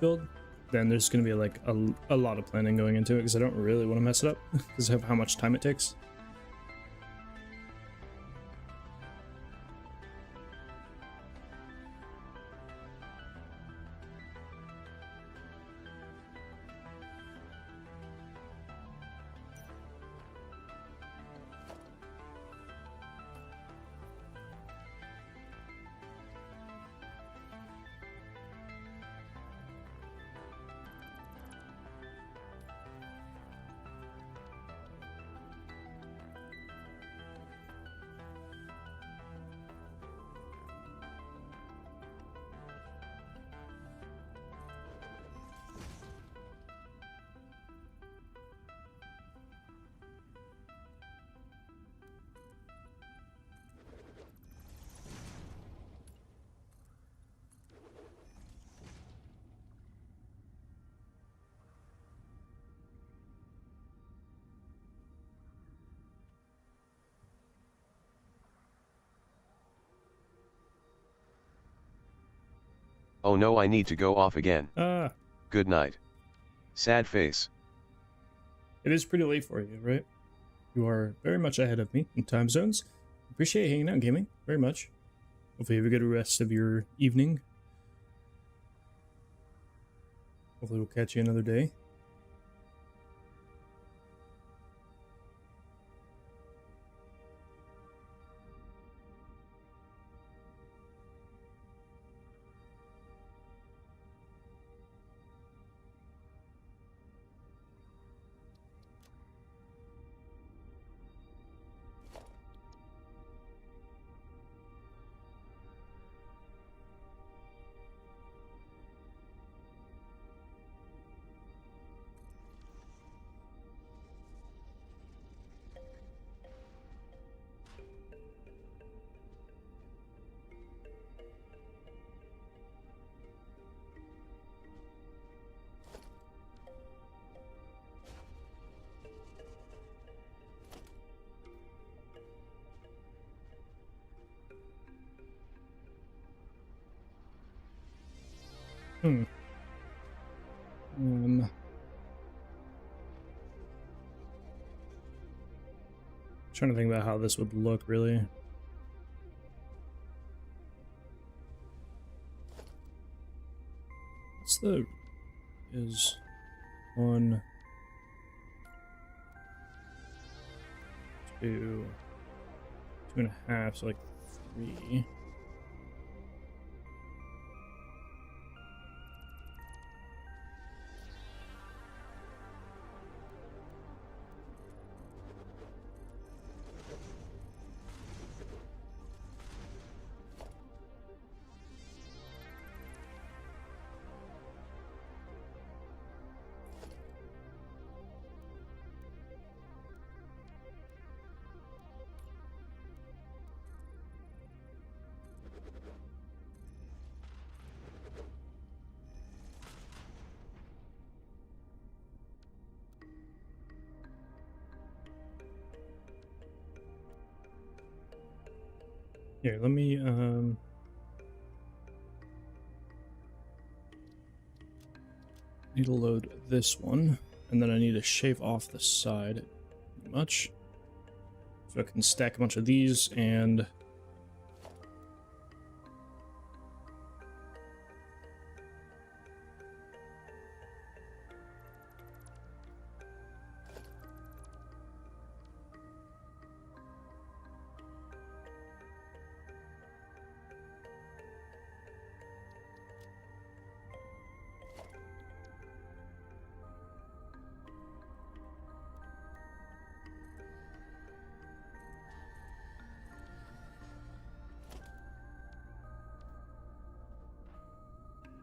build, then there's gonna be like a lot of planning going into it because I don't really want to mess it up because of how much time it takes. Oh no, I need to go off again. Ah, Good night. Sad face. it is pretty late for you, right? You are very much ahead of me in time zones. Appreciate hanging out and gaming very much. Hopefully you have a good rest of your evening. Hopefully we'll catch you another day. Hmm. Trying to think about how this would look, really. What's the... is 1, 2, 2.5, so like 3. Here, let me, need to load this one, and then I need to shave off the side, pretty much. So I can stack a bunch of these, and...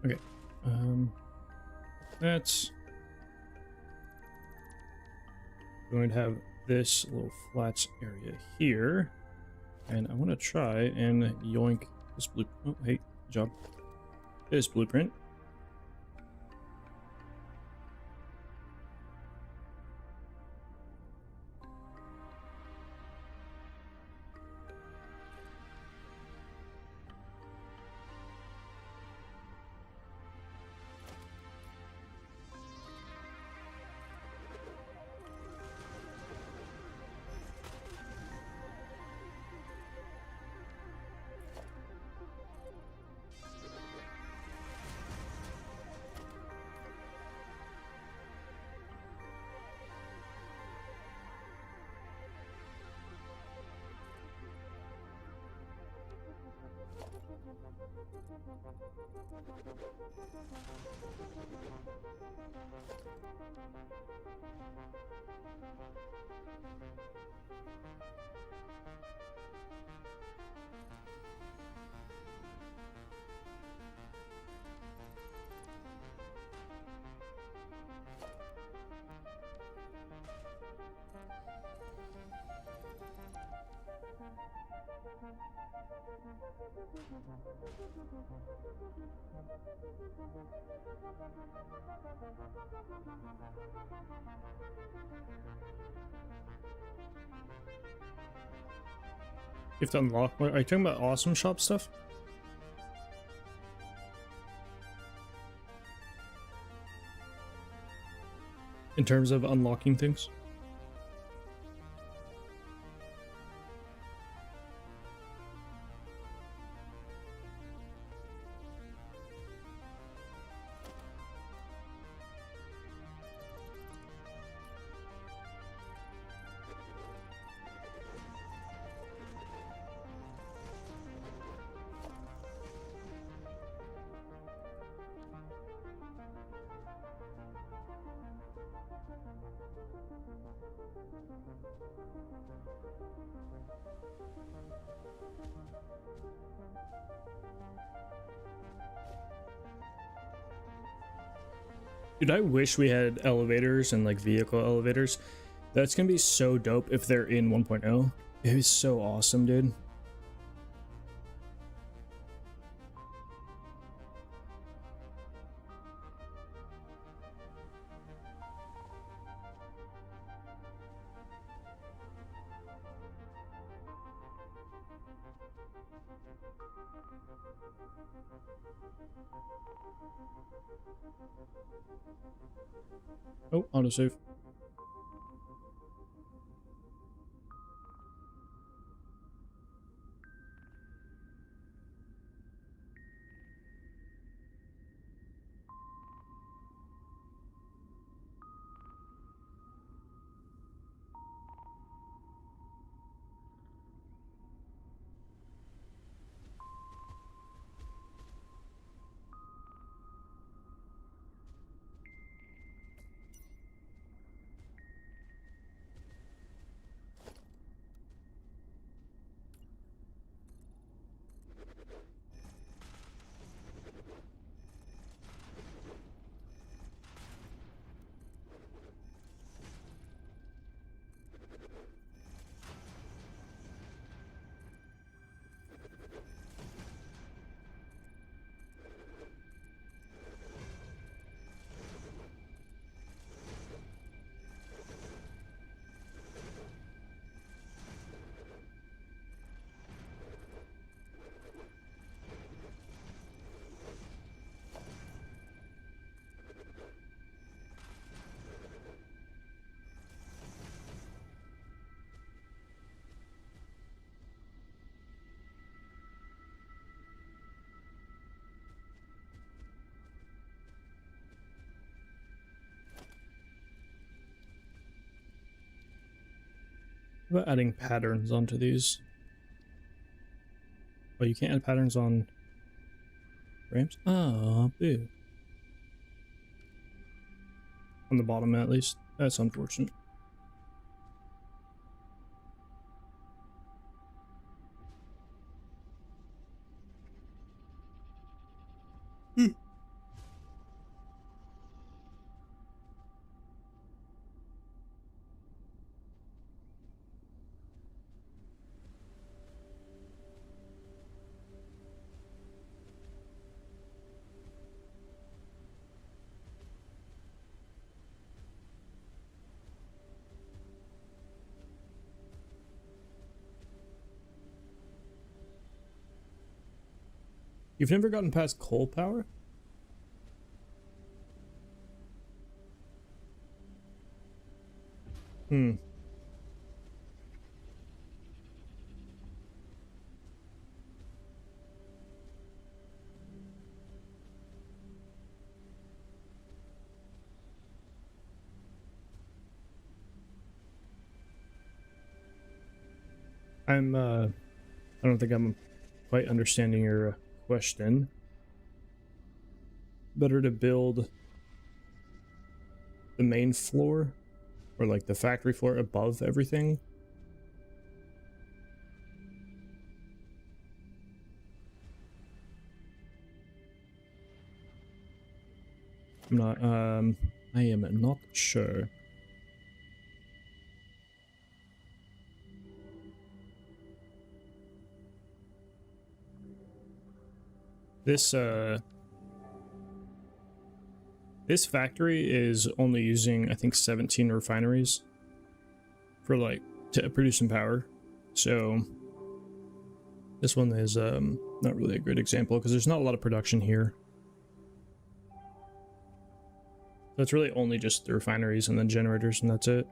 Okay, that's going to have this little flats area here, and I want to try and yoink this blue. Oh, hey, good job. This blueprint. You have to unlock. What, are you talking about awesome shop stuff? In terms of unlocking things? Dude, I wish we had elevators and like vehicle elevators. That's gonna be so dope if they're in 1.0. It is so awesome, dude. Oh, autosave. What about adding patterns onto these? Oh, you can't add patterns on ramps? Oh, boo. On the bottom, at least. That's unfortunate. You've never gotten past coal power? Hmm. I don't think I'm quite understanding your question. Better to build the main floor or like the factory floor above everything? I'm not, I am not sure. This factory is only using, I think, 17 refineries for like to produce some power. So this one is not really a good example because there's not a lot of production here. So it's really only just the refineries and then generators, and that's it.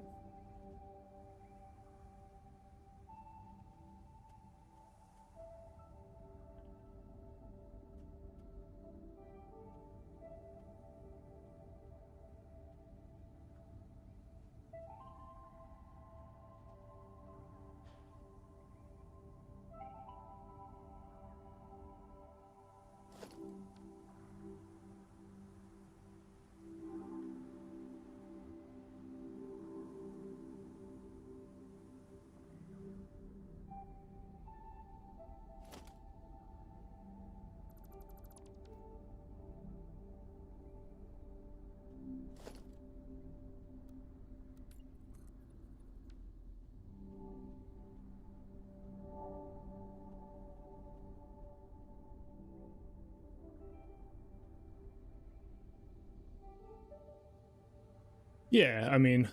Yeah, I mean,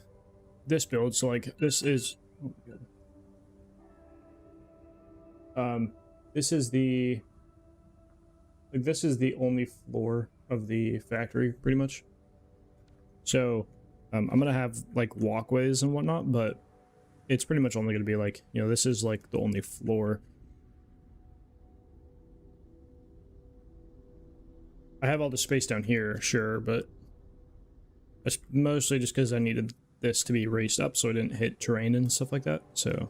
this build, so like this is, oh my God. This is the, like this is the only floor of the factory pretty much. So I'm gonna have like walkways and whatnot, but it's pretty much only gonna be like, you know, this is like the only floor. I have all the space down here, sure, but that's mostly just because I needed this to be raised up so I didn't hit terrain and stuff like that, so.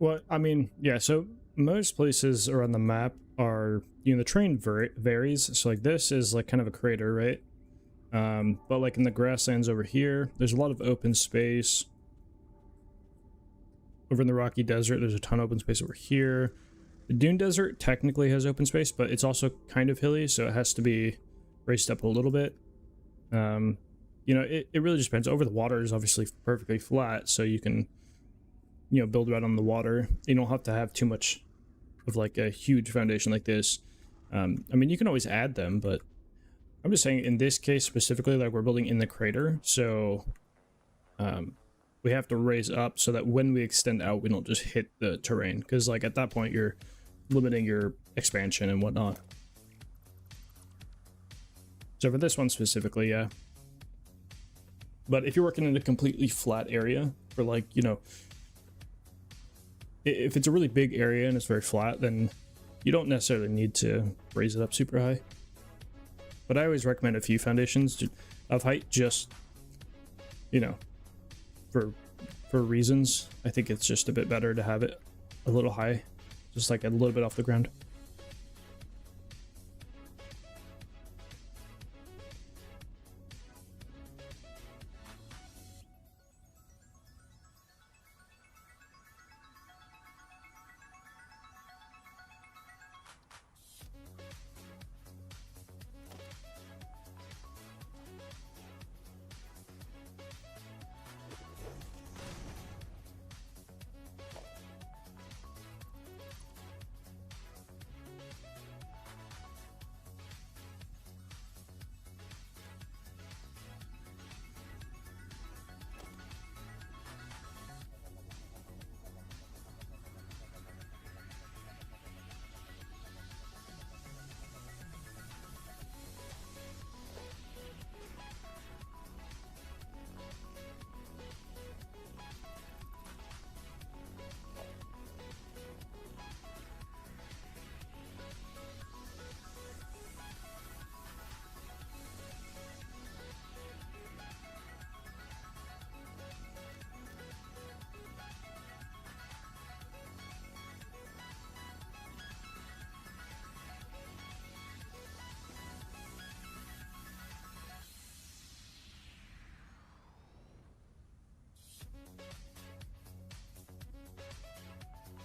Well, I mean, yeah, so most places around the map are, you know, the terrain varies. So like this is like kind of a crater, right? But like in the grasslands over here, there's a lot of open space. Over in the Rocky Desert, there's a ton of open space over here. The Dune Desert technically has open space, but it's also kind of hilly, so it has to be raised up a little bit. You know, it really just depends. Over the water is obviously perfectly flat, so you can, you know, build right on the water. You don't have to have too much of like a huge foundation like this. I mean, you can always add them, but I'm just saying in this case specifically, like we're building in the crater, so we have to raise up so that when we extend out, we don't just hit the terrain, because like at that point you're limiting your expansion and whatnot. So for this one specifically, yeah. But if you're working in a completely flat area for like, you know, if it's a really big area and it's very flat, then you don't necessarily need to raise it up super high. But I always recommend a few foundations of height, just, you know, for reasons. I think it's just a bit better to have it a little high, just like a little bit off the ground.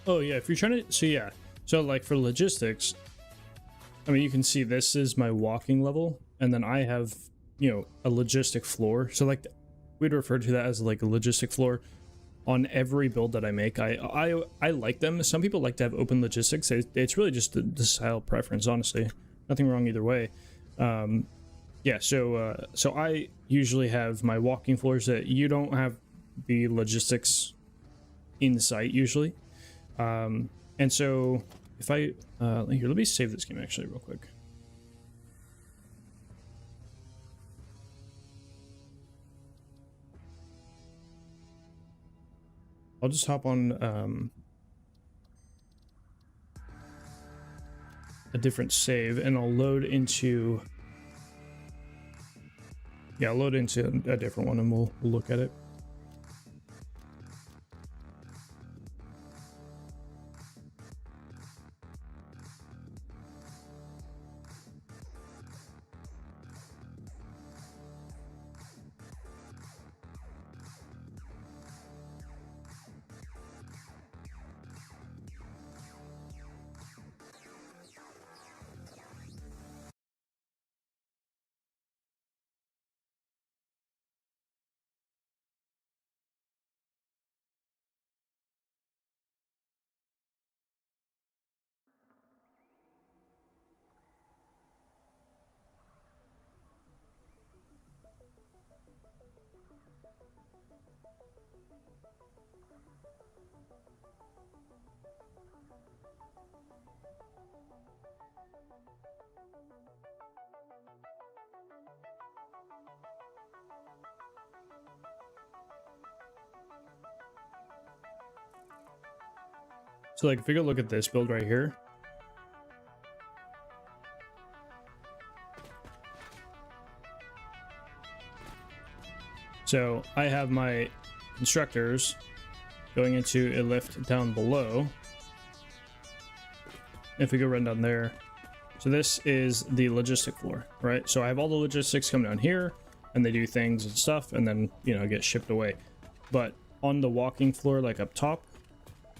Oh yeah, if you're trying to, so yeah, so like for logistics, I mean, you can see this is my walking level, and then I have, you know, a logistic floor. So like we'd refer to that as like a logistic floor on every build that I make. I like them. Some people like to have open logistics. It's really just the style preference, honestly. Nothing wrong either way. Yeah, so I usually have my walking floors that you don't have the logistics in sight usually. And so if I here, let me save this game actually real quick. I'll just hop on a different save, and I'll load into, yeah, I'll load into a different one, and we'll look at it. So like if we go look at this build right here, so I have my constructors going into a lift down below. If we go run down there, so this is the logistic floor, right? So I have all the logistics come down here, and they do things and stuff, and then, you know, get shipped away. But on the walking floor, like up top,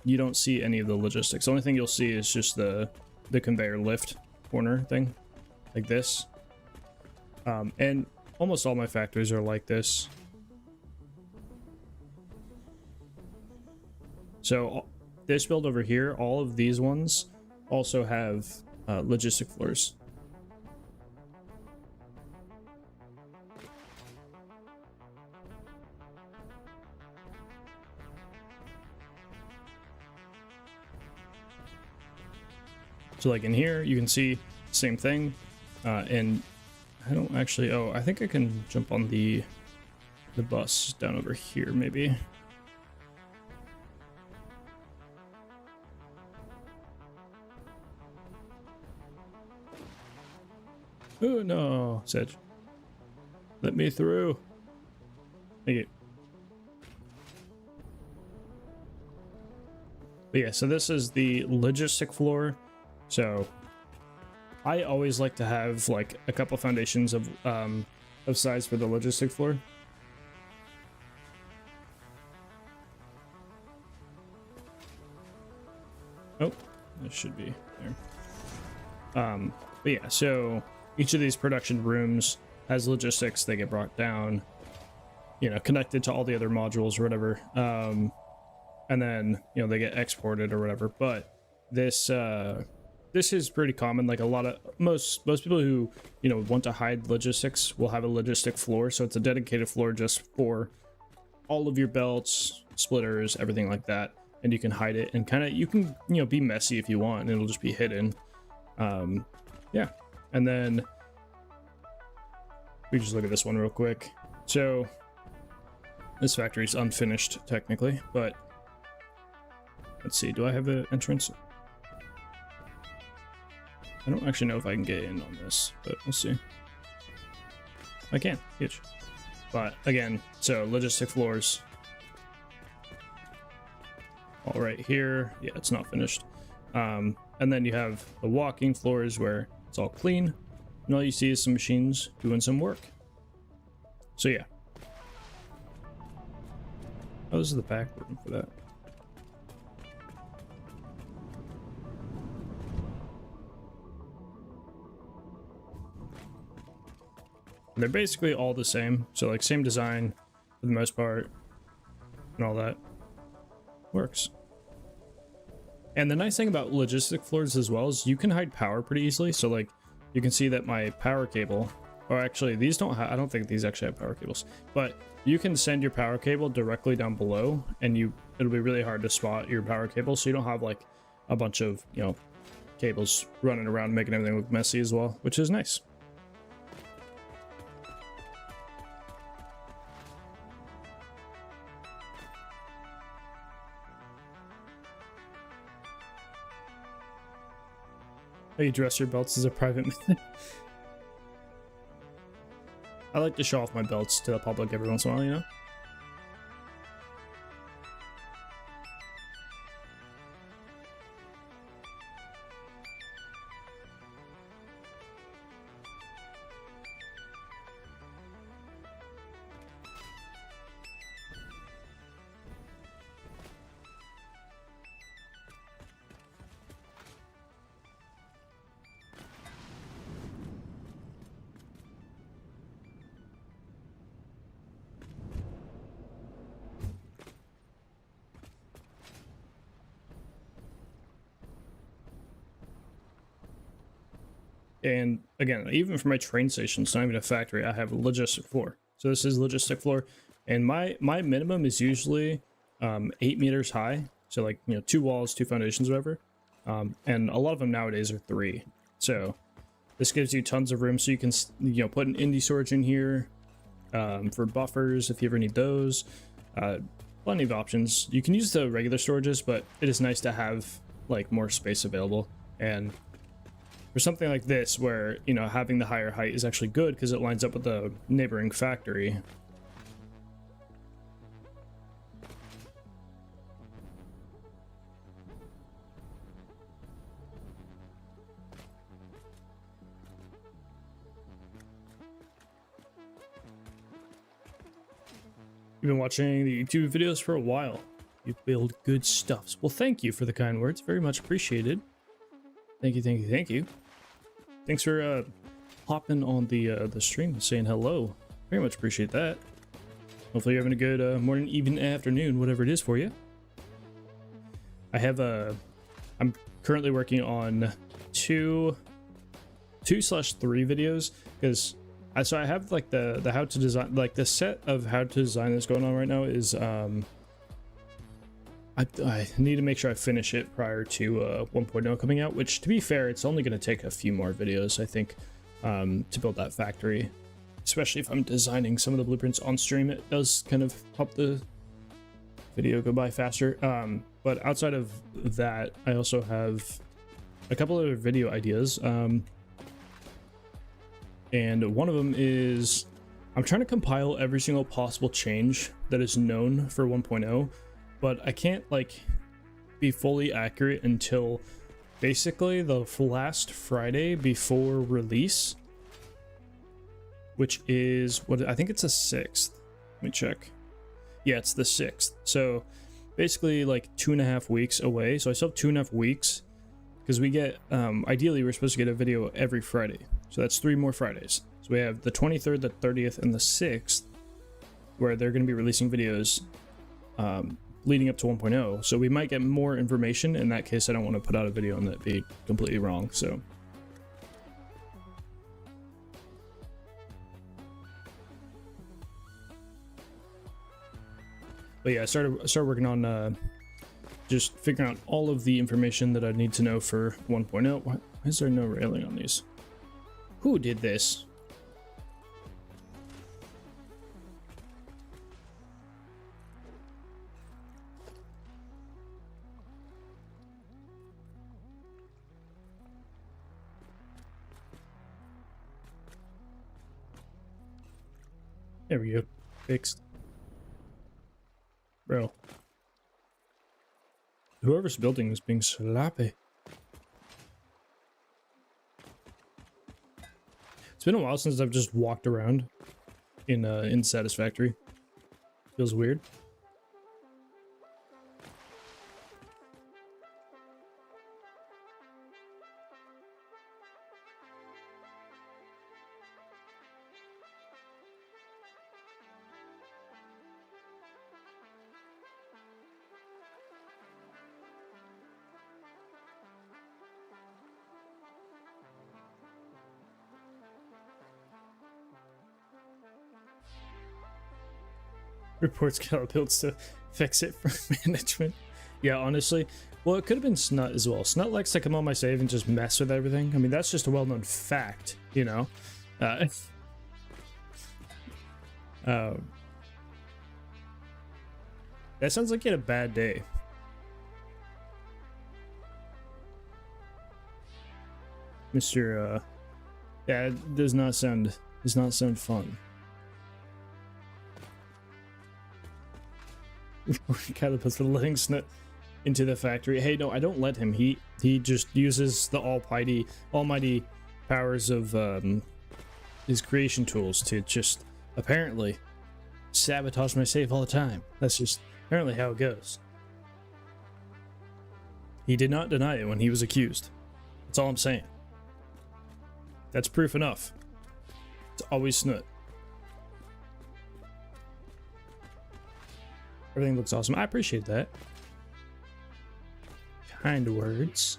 you don't see any of the logistics. The only thing you'll see is just the conveyor lift corner thing, like this. And almost all my factories are like this. So this build over here, all of these ones also have logistic floors. So like in here, you can see same thing, and I don't actually, oh, I think I can jump on the bus down over here, maybe. Oh no, Sedge. Let me through. Thank you. But yeah, so this is the logistic floor. So I always like to have like a couple foundations of size for the logistic floor. Oh, this should be there. But yeah, so each of these production rooms has logistics. They get brought down, you know, connected to all the other modules or whatever. And then, you know, they get exported or whatever. But this is pretty common. Like a lot of most people who, you know, want to hide logistics will have a logistic floor. So it's a dedicated floor just for all of your belts, splitters, everything like that. And you can hide it and kind of, you can, you know, be messy if you want, and it'll just be hidden. Yeah. And then we just look at this one real quick. So this factory is unfinished technically, but let's see. Do I have an entrance? I don't actually know if I can get in on this, but we'll see. I can. Huge. But again, so logistic floors. All right here. Yeah, it's not finished. And then you have the walking floors where it's all clean, and all you see is some machines doing some work. So yeah. Oh, this is the back room for that. They're basically all the same, so like same design for the most part, and all that works. And the nice thing about logistic floors as well is you can hide power pretty easily. So like you can see that my power cable, or actually these don't have, I don't think these actually have power cables, but you can send your power cable directly down below, and it'll be really hard to spot your power cable. So you don't have like a bunch of, you know, cables running around making everything look messy as well, which is nice. How you dress your belts as a private method. I like to show off my belts to the public every once in a while, you know? And again, even for my train station, it's not even a factory, I have a logistic floor. So this is logistic floor, and my minimum is usually 8 meters high. So like, you know, 2 walls, 2 foundations, whatever. And a lot of them nowadays are 3. So this gives you tons of room, so you can, you know, put an indie storage in here for buffers if you ever need those. Plenty of options. You can use the regular storages, but it is nice to have like more space available. And for something like this, where, you know, having the higher height is actually good because it lines up with the neighboring factory. You've been watching the YouTube videos for a while. You build good stuff. Well, thank you for the kind words. Very much appreciated. Thank you, thank you, thank you. Thanks for hopping on the stream and saying hello. Very much appreciate that. Hopefully you're having a good morning, evening, afternoon, whatever it is for you. I have I'm currently working on 2/3 videos, because I have like the how to design, like the set of how to design that's going on right now is I need to make sure I finish it prior to 1.0 coming out, which, to be fair, it's only going to take a few more videos, I think, to build that factory. Especially if I'm designing some of the blueprints on stream, it does kind of help the video go by faster. But outside of that, I also have a couple of video ideas. And one of them is I'm trying to compile every single possible change that is known for 1.0, but I can't like be fully accurate until basically the last Friday before release, which is what I think it's the 6th. Let me check. Yeah, it's the 6th. So basically like 2.5 weeks away. So I still have 2.5 weeks, because we get ideally we're supposed to get a video every Friday. So that's 3 more Fridays. So we have the 23rd, the 30th, and the 6th, where they're going to be releasing videos leading up to 1.0. So we might get more information. In that case, I don't want to put out a video and that be completely wrong. So but yeah, I started working on just figuring out all of the information that I need to know for 1.0. Why is there no railing on these? Who did this? There we go. Fixed. Bro. Whoever's building is being sloppy. It's been a while since I've just walked around in Satisfactory. Feels weird. Reports builds to fix it for management. Yeah, honestly. Well, it could have been Snut as well. Snut likes to come on my save and just mess with everything. I mean, that's just a well-known fact, you know? That sounds like you had a bad day. Mr. Yeah, it does not sound fun. Kind of puts the letting Snut into the factory. Hey, no, I don't let him. He just uses the almighty powers of his creation tools to just apparently sabotage my save all the time. That's just apparently how it goes. He did not deny it when he was accused. That's all I'm saying. That's proof enough. It's always Snut. Everything looks awesome. I appreciate that. Kind words.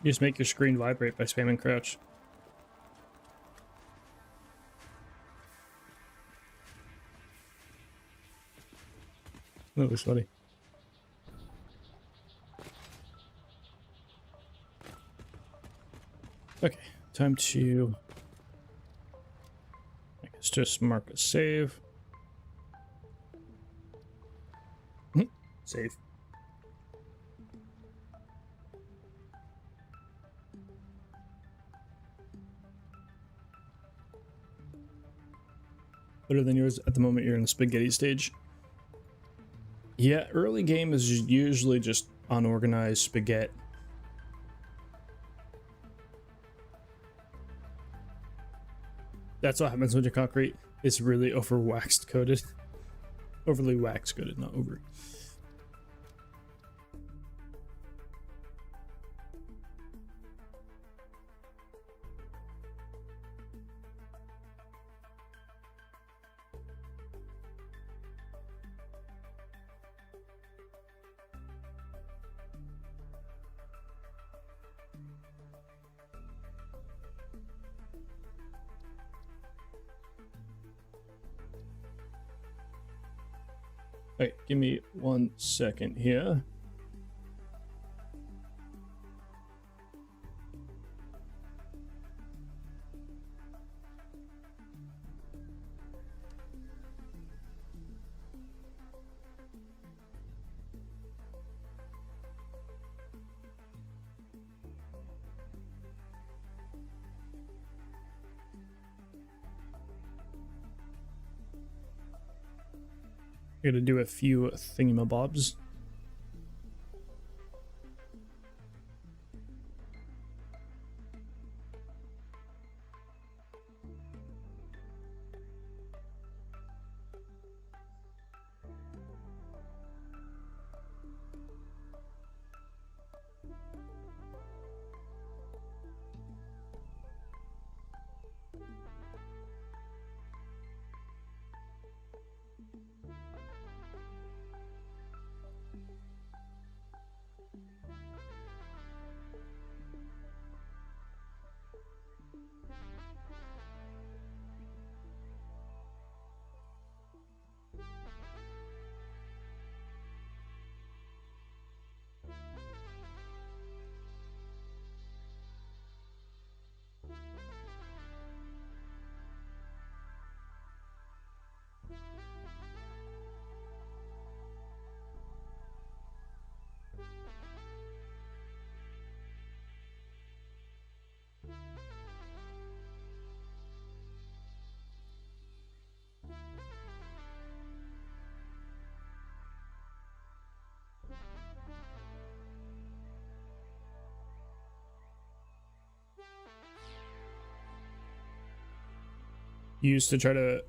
You just make your screen vibrate by spamming crouch. That was funny. Okay, time to, I guess, just mark a save. Save. Better than yours at the moment. You're in the spaghetti stage. Yeah, early game is usually just unorganized spaghetti. That's what happens with your concrete. It's really over waxed coated. Overly wax coated, not over. Wait, give me 1 second here. Gonna do a few thingamabobs. Used to try to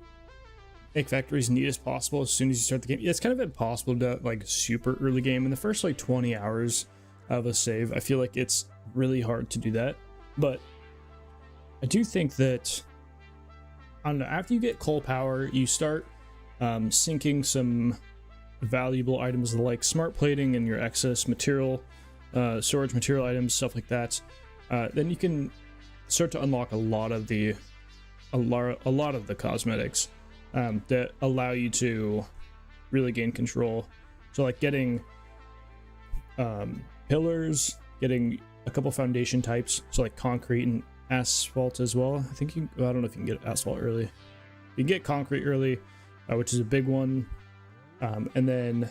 make factories neat as possible as soon as you start the game. Yeah, it's kind of impossible to like super early game. In the first like 20 hours of a save, I feel like it's really hard to do that. But I do think that, I don't know, after you get coal power, you start sinking some valuable items like smart plating and your excess material, storage material items, stuff like that. Then you can start to unlock a lot of the cosmetics that allow you to really gain control. So like getting pillars, getting a couple foundation types, so like concrete and asphalt as well. I think I don't know if you can get asphalt early. You can get concrete early, which is a big one, and then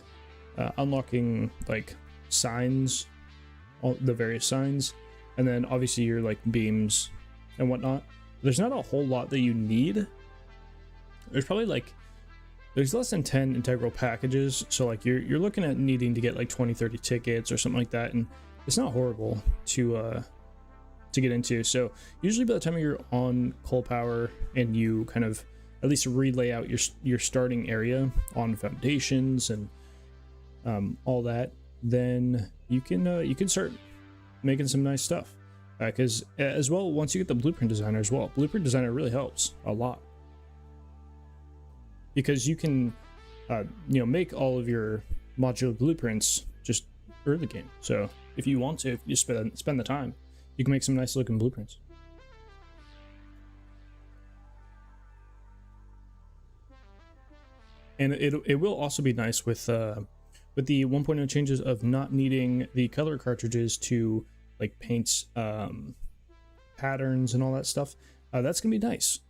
unlocking like signs, all the various signs, and then obviously your like beams and whatnot. There's not a whole lot that you need. There's probably like, there's less than 10 integral packages, so like you're looking at needing to get like 20-30 tickets or something like that, and it's not horrible to get into. So usually by the time you're on coal power and you kind of at least relay out your starting area on foundations and all that, then you can start making some nice stuff. Because as well, once you get the blueprint designer as well, blueprint designer really helps a lot, because you can make all of your modular blueprints just early game. So if you want to, if you spend the time, you can make some nice looking blueprints. And it will also be nice with the 1.0 changes of not needing the color cartridges to like paint patterns and all that stuff. That's gonna be nice,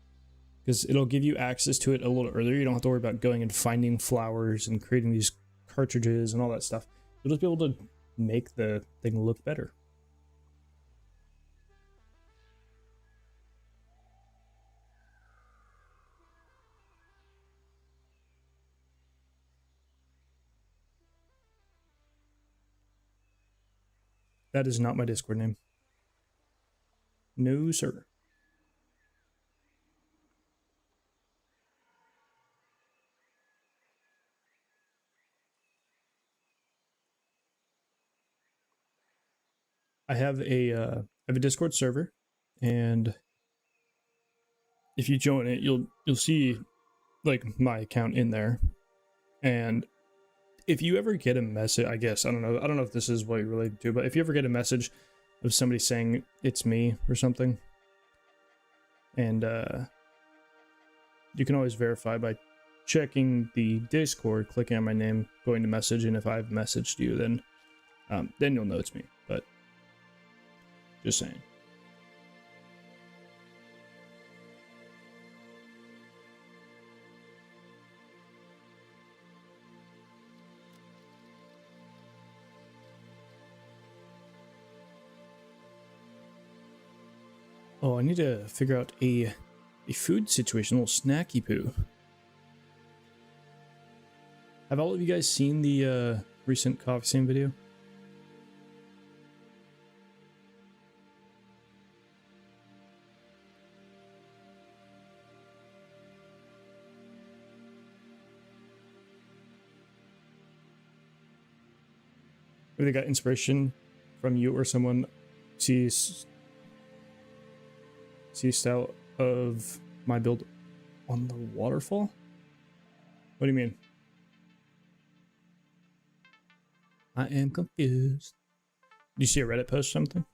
because it'll give you access to it a little earlier. You don't have to worry about going and finding flowers and creating these cartridges and all that stuff. You'll just be able to make the thing look better. That is not my Discord name. No, sir. I have a Discord server, and if you join it, you'll see like my account in there. And if you ever get a message, I guess I don't know if this is what you're related to, but if you ever get a message of somebody saying it's me or something, and you can always verify by checking the Discord, clicking on my name, going to message, and if I've messaged you, then you'll know it's me. But just saying. Oh, I need to figure out a food situation, a little snacky poo. Have all of you guys seen the recent coffee stand video? Maybe they got inspiration from you or someone sees style of my build on the waterfall? What do you mean? I am confused. Do you see a Reddit post or something?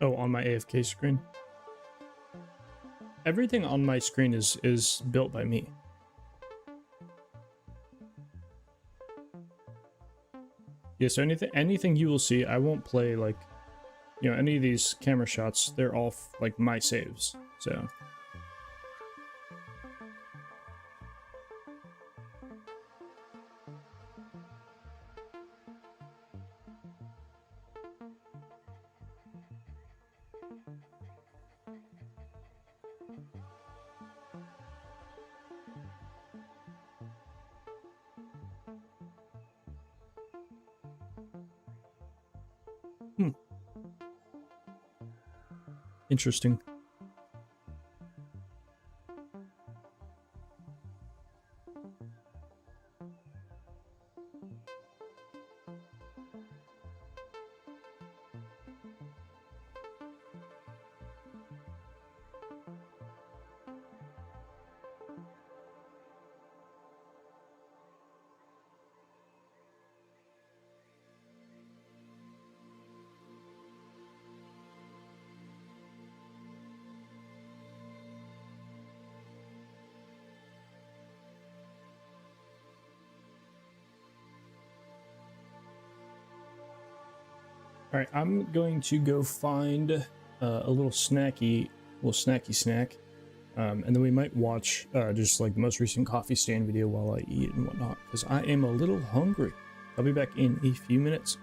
Oh, on my AFK screen. Everything on my screen is built by me. Yeah, so anything you will see, I won't play like, you know, any of these camera shots. They're all like my saves. So. Interesting. All right, I'm going to go find a little snack, and then we might watch just like the most recent coffee stand video while I eat and whatnot, because I am a little hungry. I'll be back in a few minutes.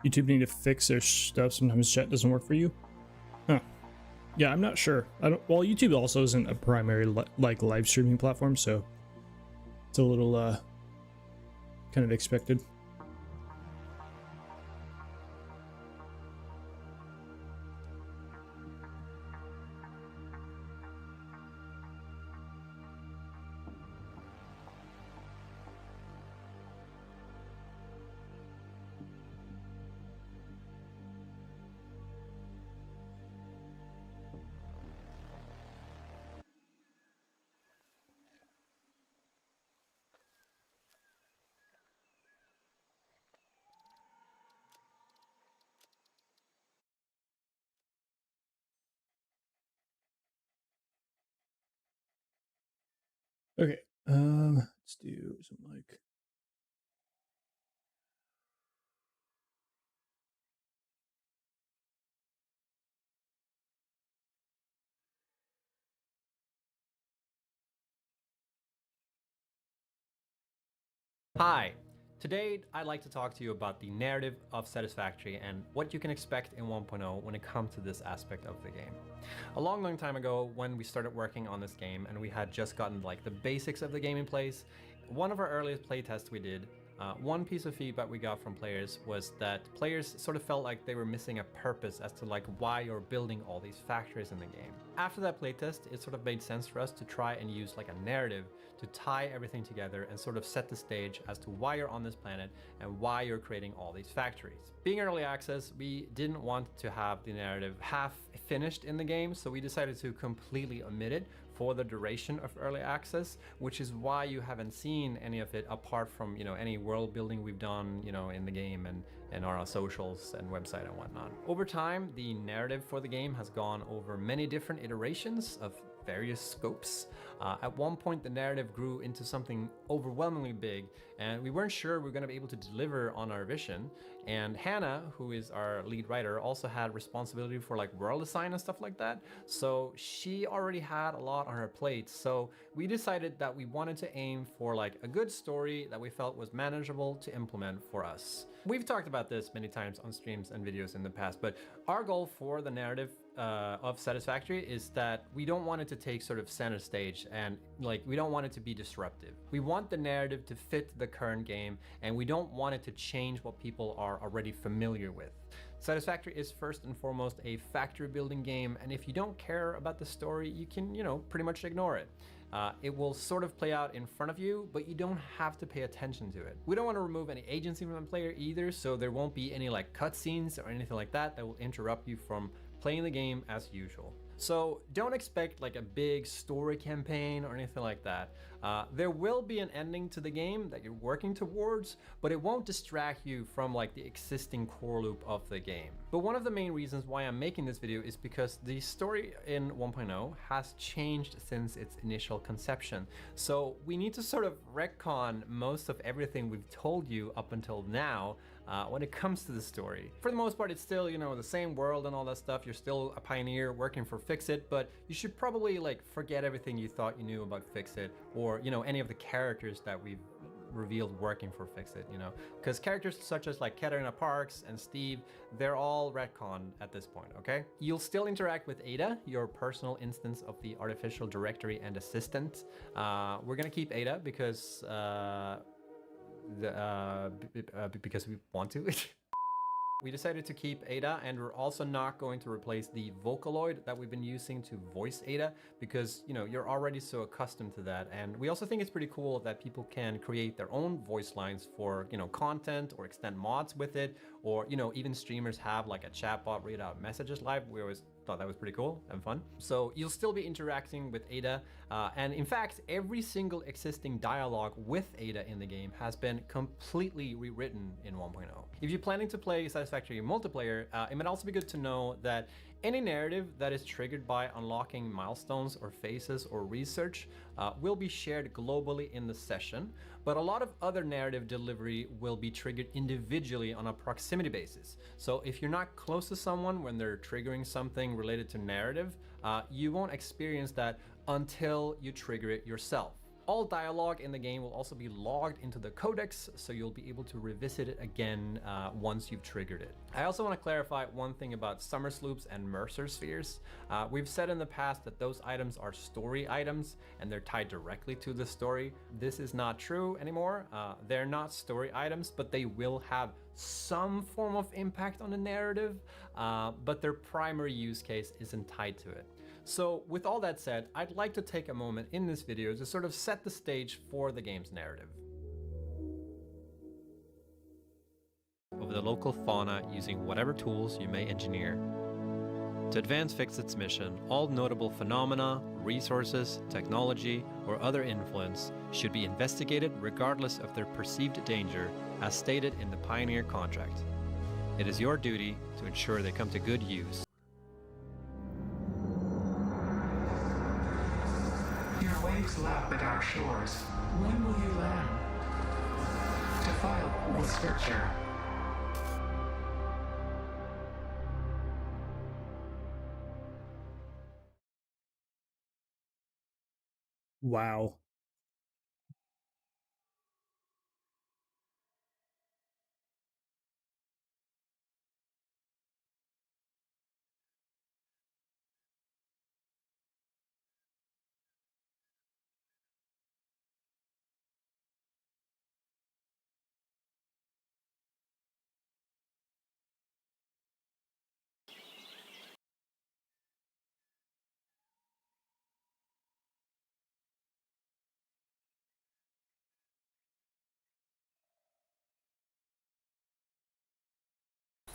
YouTube need to fix their stuff. Sometimes chat doesn't work for you. Huh. Yeah, I'm not sure. Well, YouTube also isn't a primary like live streaming platform, so it's a little kind of expected. Okay, let's do some like. Hi, today I'd like to talk to you about the narrative of Satisfactory and what you can expect in 1.0 when it comes to this aspect of the game. A long time ago, when we started working on this game and we had just gotten like the basics of the game in place, one of our earliest playtests we did, one piece of feedback we got from players was that players sort of felt like they were missing a purpose as to like why you're building all these factories in the game. After that playtest, it sort of made sense for us to try and use like a narrative to tie everything together and sort of set the stage as to why you're on this planet and why you're creating all these factories. Being early access, we didn't want to have the narrative half finished in the game, so we decided to completely omit it for the duration of early access, which is why you haven't seen any of it apart from, you know, any world building we've done, you know, in the game and our socials and website and whatnot. Over time, the narrative for the game has gone over many different iterations of various scopes. At one point, the narrative grew into something overwhelmingly big, and we weren't sure we were going to be able to deliver on our vision. And Hannah, who is our lead writer, also had responsibility for like world design and stuff like that. So she already had a lot on her plate. So we decided that we wanted to aim for like a good story that we felt was manageable to implement for us. We've talked about this many times on streams and videos in the past, but our goal for the narrative of Satisfactory is that we don't want it to take sort of center stage, and like we don't want it to be disruptive. We want the narrative to fit the current game, and we don't want it to change what people are already familiar with. Satisfactory is first and foremost a factory building game, and if you don't care about the story, you can, you know, pretty much ignore it. It will sort of play out in front of you, but you don't have to pay attention to it. We don't want to remove any agency from the player either, so there won't be any like cutscenes or anything like that that will interrupt you from playing the game as usual. So don't expect like a big story campaign or anything like that. There will be an ending to the game that you're working towards, but it won't distract you from like the existing core loop of the game. But one of the main reasons why I'm making this video is because the story in 1.0 has changed since its initial conception. So we need to sort of retcon most of everything we've told you up until now when it comes to the story. For the most part, it's still, you know, the same world and all that stuff. You're still a pioneer working for Fixit, but you should probably like forget everything you thought you knew about Fixit, or, you know, any of the characters that we've revealed working for Fixit, you know, because characters such as like Katarina Parks and Steve, they're all retconned at this point, okay? You'll still interact with Ada, your personal instance of the artificial directory and assistant. We're gonna keep Ada because because we want to. We decided to keep Ada, and we're also not going to replace the Vocaloid that we've been using to voice Ada, because, you know, you're already so accustomed to that. And we also think it's pretty cool that people can create their own voice lines for, you know, content or extend mods with it, or, you know, even streamers have like a chatbot read out messages live. We always thought that was pretty cool and fun. So you'll still be interacting with Ada, and in fact, every single existing dialogue with Ada in the game has been completely rewritten in 1.0. If you're planning to play Satisfactory multiplayer, it might also be good to know that any narrative that is triggered by unlocking milestones or phases or research will be shared globally in the session, but a lot of other narrative delivery will be triggered individually on a proximity basis. So if you're not close to someone when they're triggering something related to narrative, you won't experience that until you trigger it yourself. All dialogue in the game will also be logged into the codex, so you'll be able to revisit it again once you've triggered it. I also want to clarify one thing about Summer Sloops and Mercer Spheres. We've said in the past that those items are story items and they're tied directly to the story. This is not true anymore. They're not story items, but they will have some form of impact on the narrative, but their primary use case isn't tied to it. So with all that said, I'd like to take a moment in this video to sort of set the stage for the game's narrative. Over the local fauna using whatever tools you may engineer. To advance Fixit's mission, all notable phenomena, resources, technology, or other influence should be investigated regardless of their perceived danger, as stated in the Pioneer contract. It is your duty to ensure they come to good use. Your waves lap at our shores. When will you land? To file with Scripture. Wow.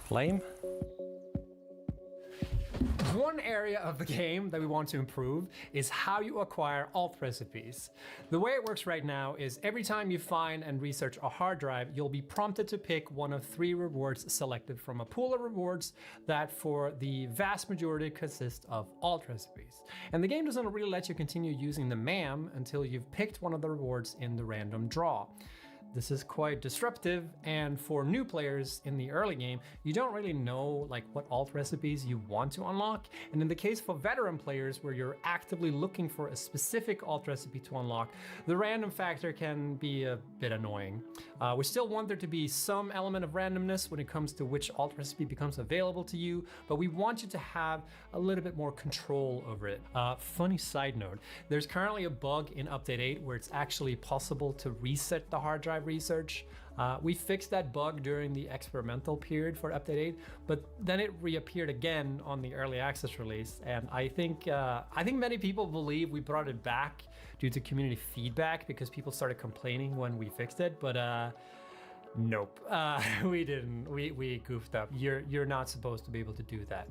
Flame? One area of the game that we want to improve is how you acquire alt recipes. The way it works right now is every time you find and research a hard drive, you'll be prompted to pick one of 3 rewards selected from a pool of rewards that for the vast majority consist of alt recipes. And the game doesn't really let you continue using the MAM until you've picked one of the rewards in the random draw. This is quite disruptive, and for new players in the early game, you don't really know like what alt recipes you want to unlock. And in the case for veteran players where you're actively looking for a specific alt recipe to unlock, the random factor can be a bit annoying. We still want there to be some element of randomness when it comes to which alt recipe becomes available to you, but we want you to have a little bit more control over it. Funny side note, there's currently a bug in Update 8 where it's actually possible to reset the hard drive research. We fixed that bug during the experimental period for Update 8, but then it reappeared again on the early access release, and I think many people believe we brought it back due to community feedback because people started complaining when we fixed it, but nope, we didn't. We goofed up. You're not supposed to be able to do that.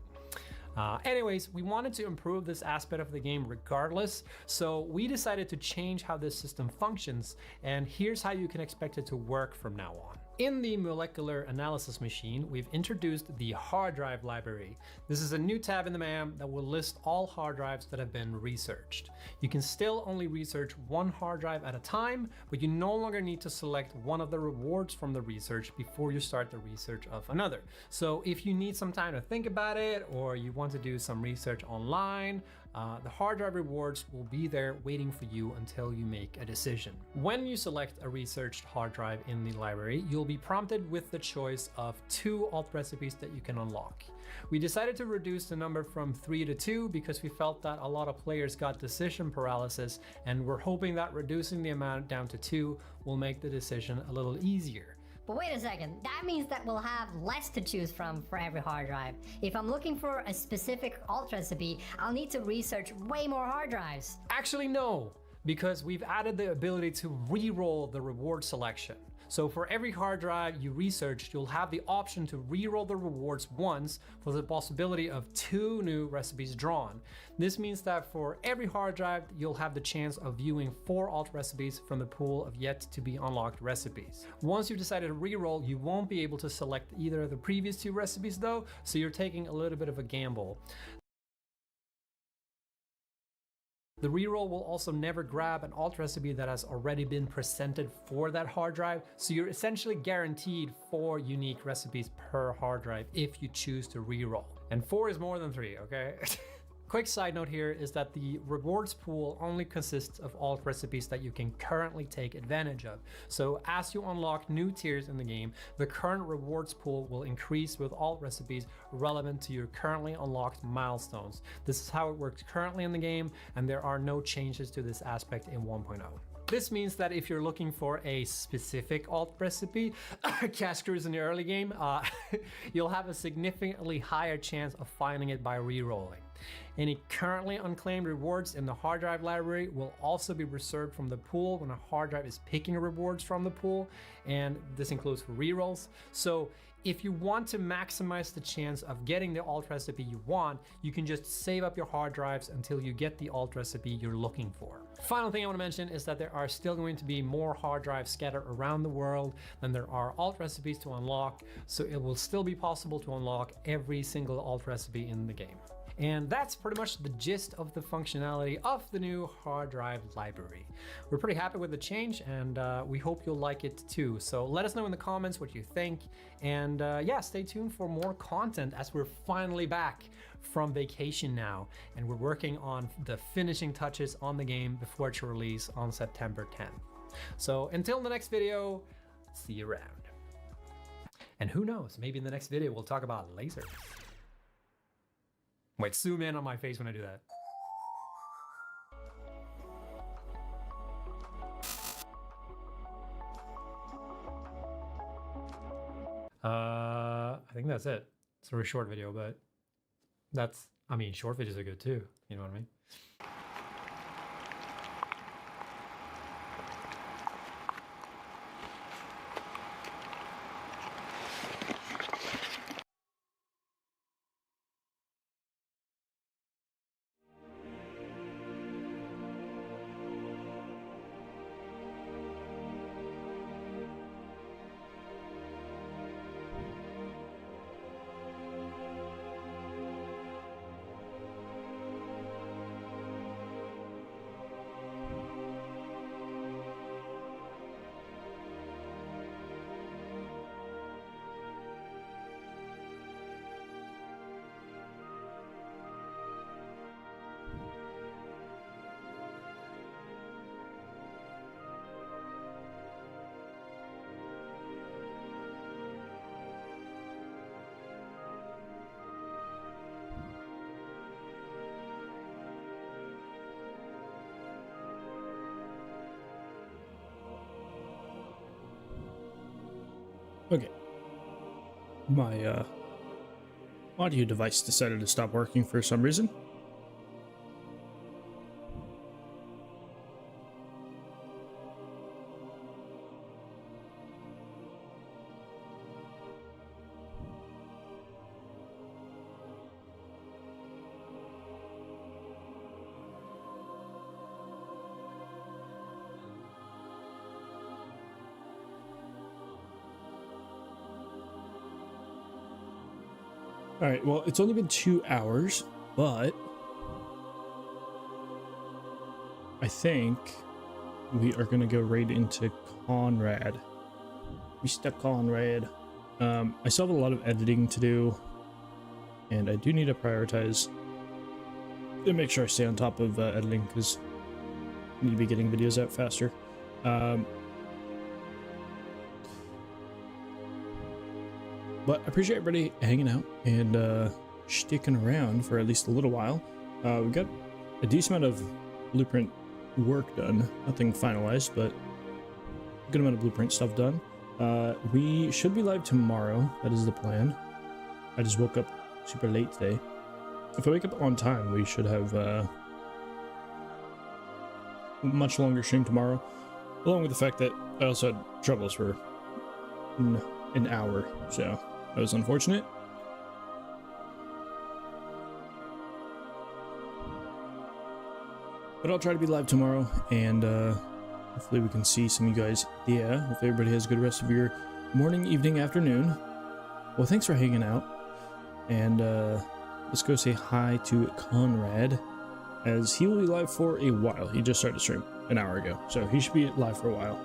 Anyways, we wanted to improve this aspect of the game regardless, so we decided to change how this system functions, and here's how you can expect it to work from now on. In the molecular analysis machine, we've introduced the hard drive library. This is a new tab in the MAM that will list all hard drives that have been researched. You can still only research one hard drive at a time, but you no longer need to select one of the rewards from the research before you start the research of another. So if you need some time to think about it, or you want to do some research online, the hard drive rewards will be there waiting for you until you make a decision. When you select a researched hard drive in the library, you'll be prompted with the choice of 2 alt recipes that you can unlock. We decided to reduce the number from 3 to 2 because we felt that a lot of players got decision paralysis, and we're hoping that reducing the amount down to 2 will make the decision a little easier. But wait a second, that means that we'll have less to choose from for every hard drive. If I'm looking for a specific alt recipe, I'll need to research way more hard drives. Actually, no, because we've added the ability to re-roll the reward selection. So for every hard drive you researched, you'll have the option to re-roll the rewards once for the possibility of 2 new recipes drawn. This means that for every hard drive, you'll have the chance of viewing 4 alt recipes from the pool of yet to be unlocked recipes. Once you've decided to re-roll, you won't be able to select either of the previous 2 recipes though, so you're taking a little bit of a gamble. The reroll will also never grab an alt recipe that has already been presented for that hard drive, so you're essentially guaranteed 4 unique recipes per hard drive if you choose to reroll. And 4 is more than 3, okay? Quick side note here is that the rewards pool only consists of alt recipes that you can currently take advantage of. So as you unlock new tiers in the game, the current rewards pool will increase with alt recipes relevant to your currently unlocked milestones. This is how it works currently in the game, and there are no changes to this aspect in 1.0. This means that if you're looking for a specific alt recipe, Cash Cruise in the early game, you'll have a significantly higher chance of finding it by re-rolling. Any currently unclaimed rewards in the hard drive library will also be reserved from the pool when a hard drive is picking rewards from the pool, and this includes for rerolls. So if you want to maximize the chance of getting the alt recipe you want, you can just save up your hard drives until you get the alt recipe you're looking for. Final thing I want to mention is that there are still going to be more hard drives scattered around the world than there are alt recipes to unlock, so it will still be possible to unlock every single alt recipe in the game. And that's pretty much the gist of the functionality of the new hard drive library. We're pretty happy with the change, and we hope you'll like it too. So let us know in the comments what you think, and yeah, stay tuned for more content as we're finally back from vacation now, and we're working on the finishing touches on the game before its release on September 10th. So until the next video, see you around. And who knows, maybe in the next video we'll talk about lasers. Wait, zoom in on my face when I do that. I think that's it. It's a very short video, but I mean, short videos are good too. You know what I mean? Okay. My audio device decided to stop working for some reason. All right, well, it's only been 2 hours, but I think we are going to go right into Conrad. Mr. Conrad. I still have a lot of editing to do, and I do need to prioritize and make sure I stay on top of editing, because I need to be getting videos out faster. But I appreciate everybody hanging out and sticking around for at least a little while. We've got a decent amount of blueprint work done. Nothing finalized, but a good amount of blueprint stuff done. We should be live tomorrow. That is the plan. I just woke up super late today. If I wake up on time, we should have a much longer stream tomorrow. Along with the fact that I also had troubles for an hour, so that was unfortunate. But I'll try to be live tomorrow, and hopefully we can see some of you guys there. Hopefully everybody has a good rest of your morning, evening, afternoon. Well, thanks for hanging out, and let's go say hi to Conrad, as he will be live for a while. He just started the stream an hour ago, so he should be live for a while.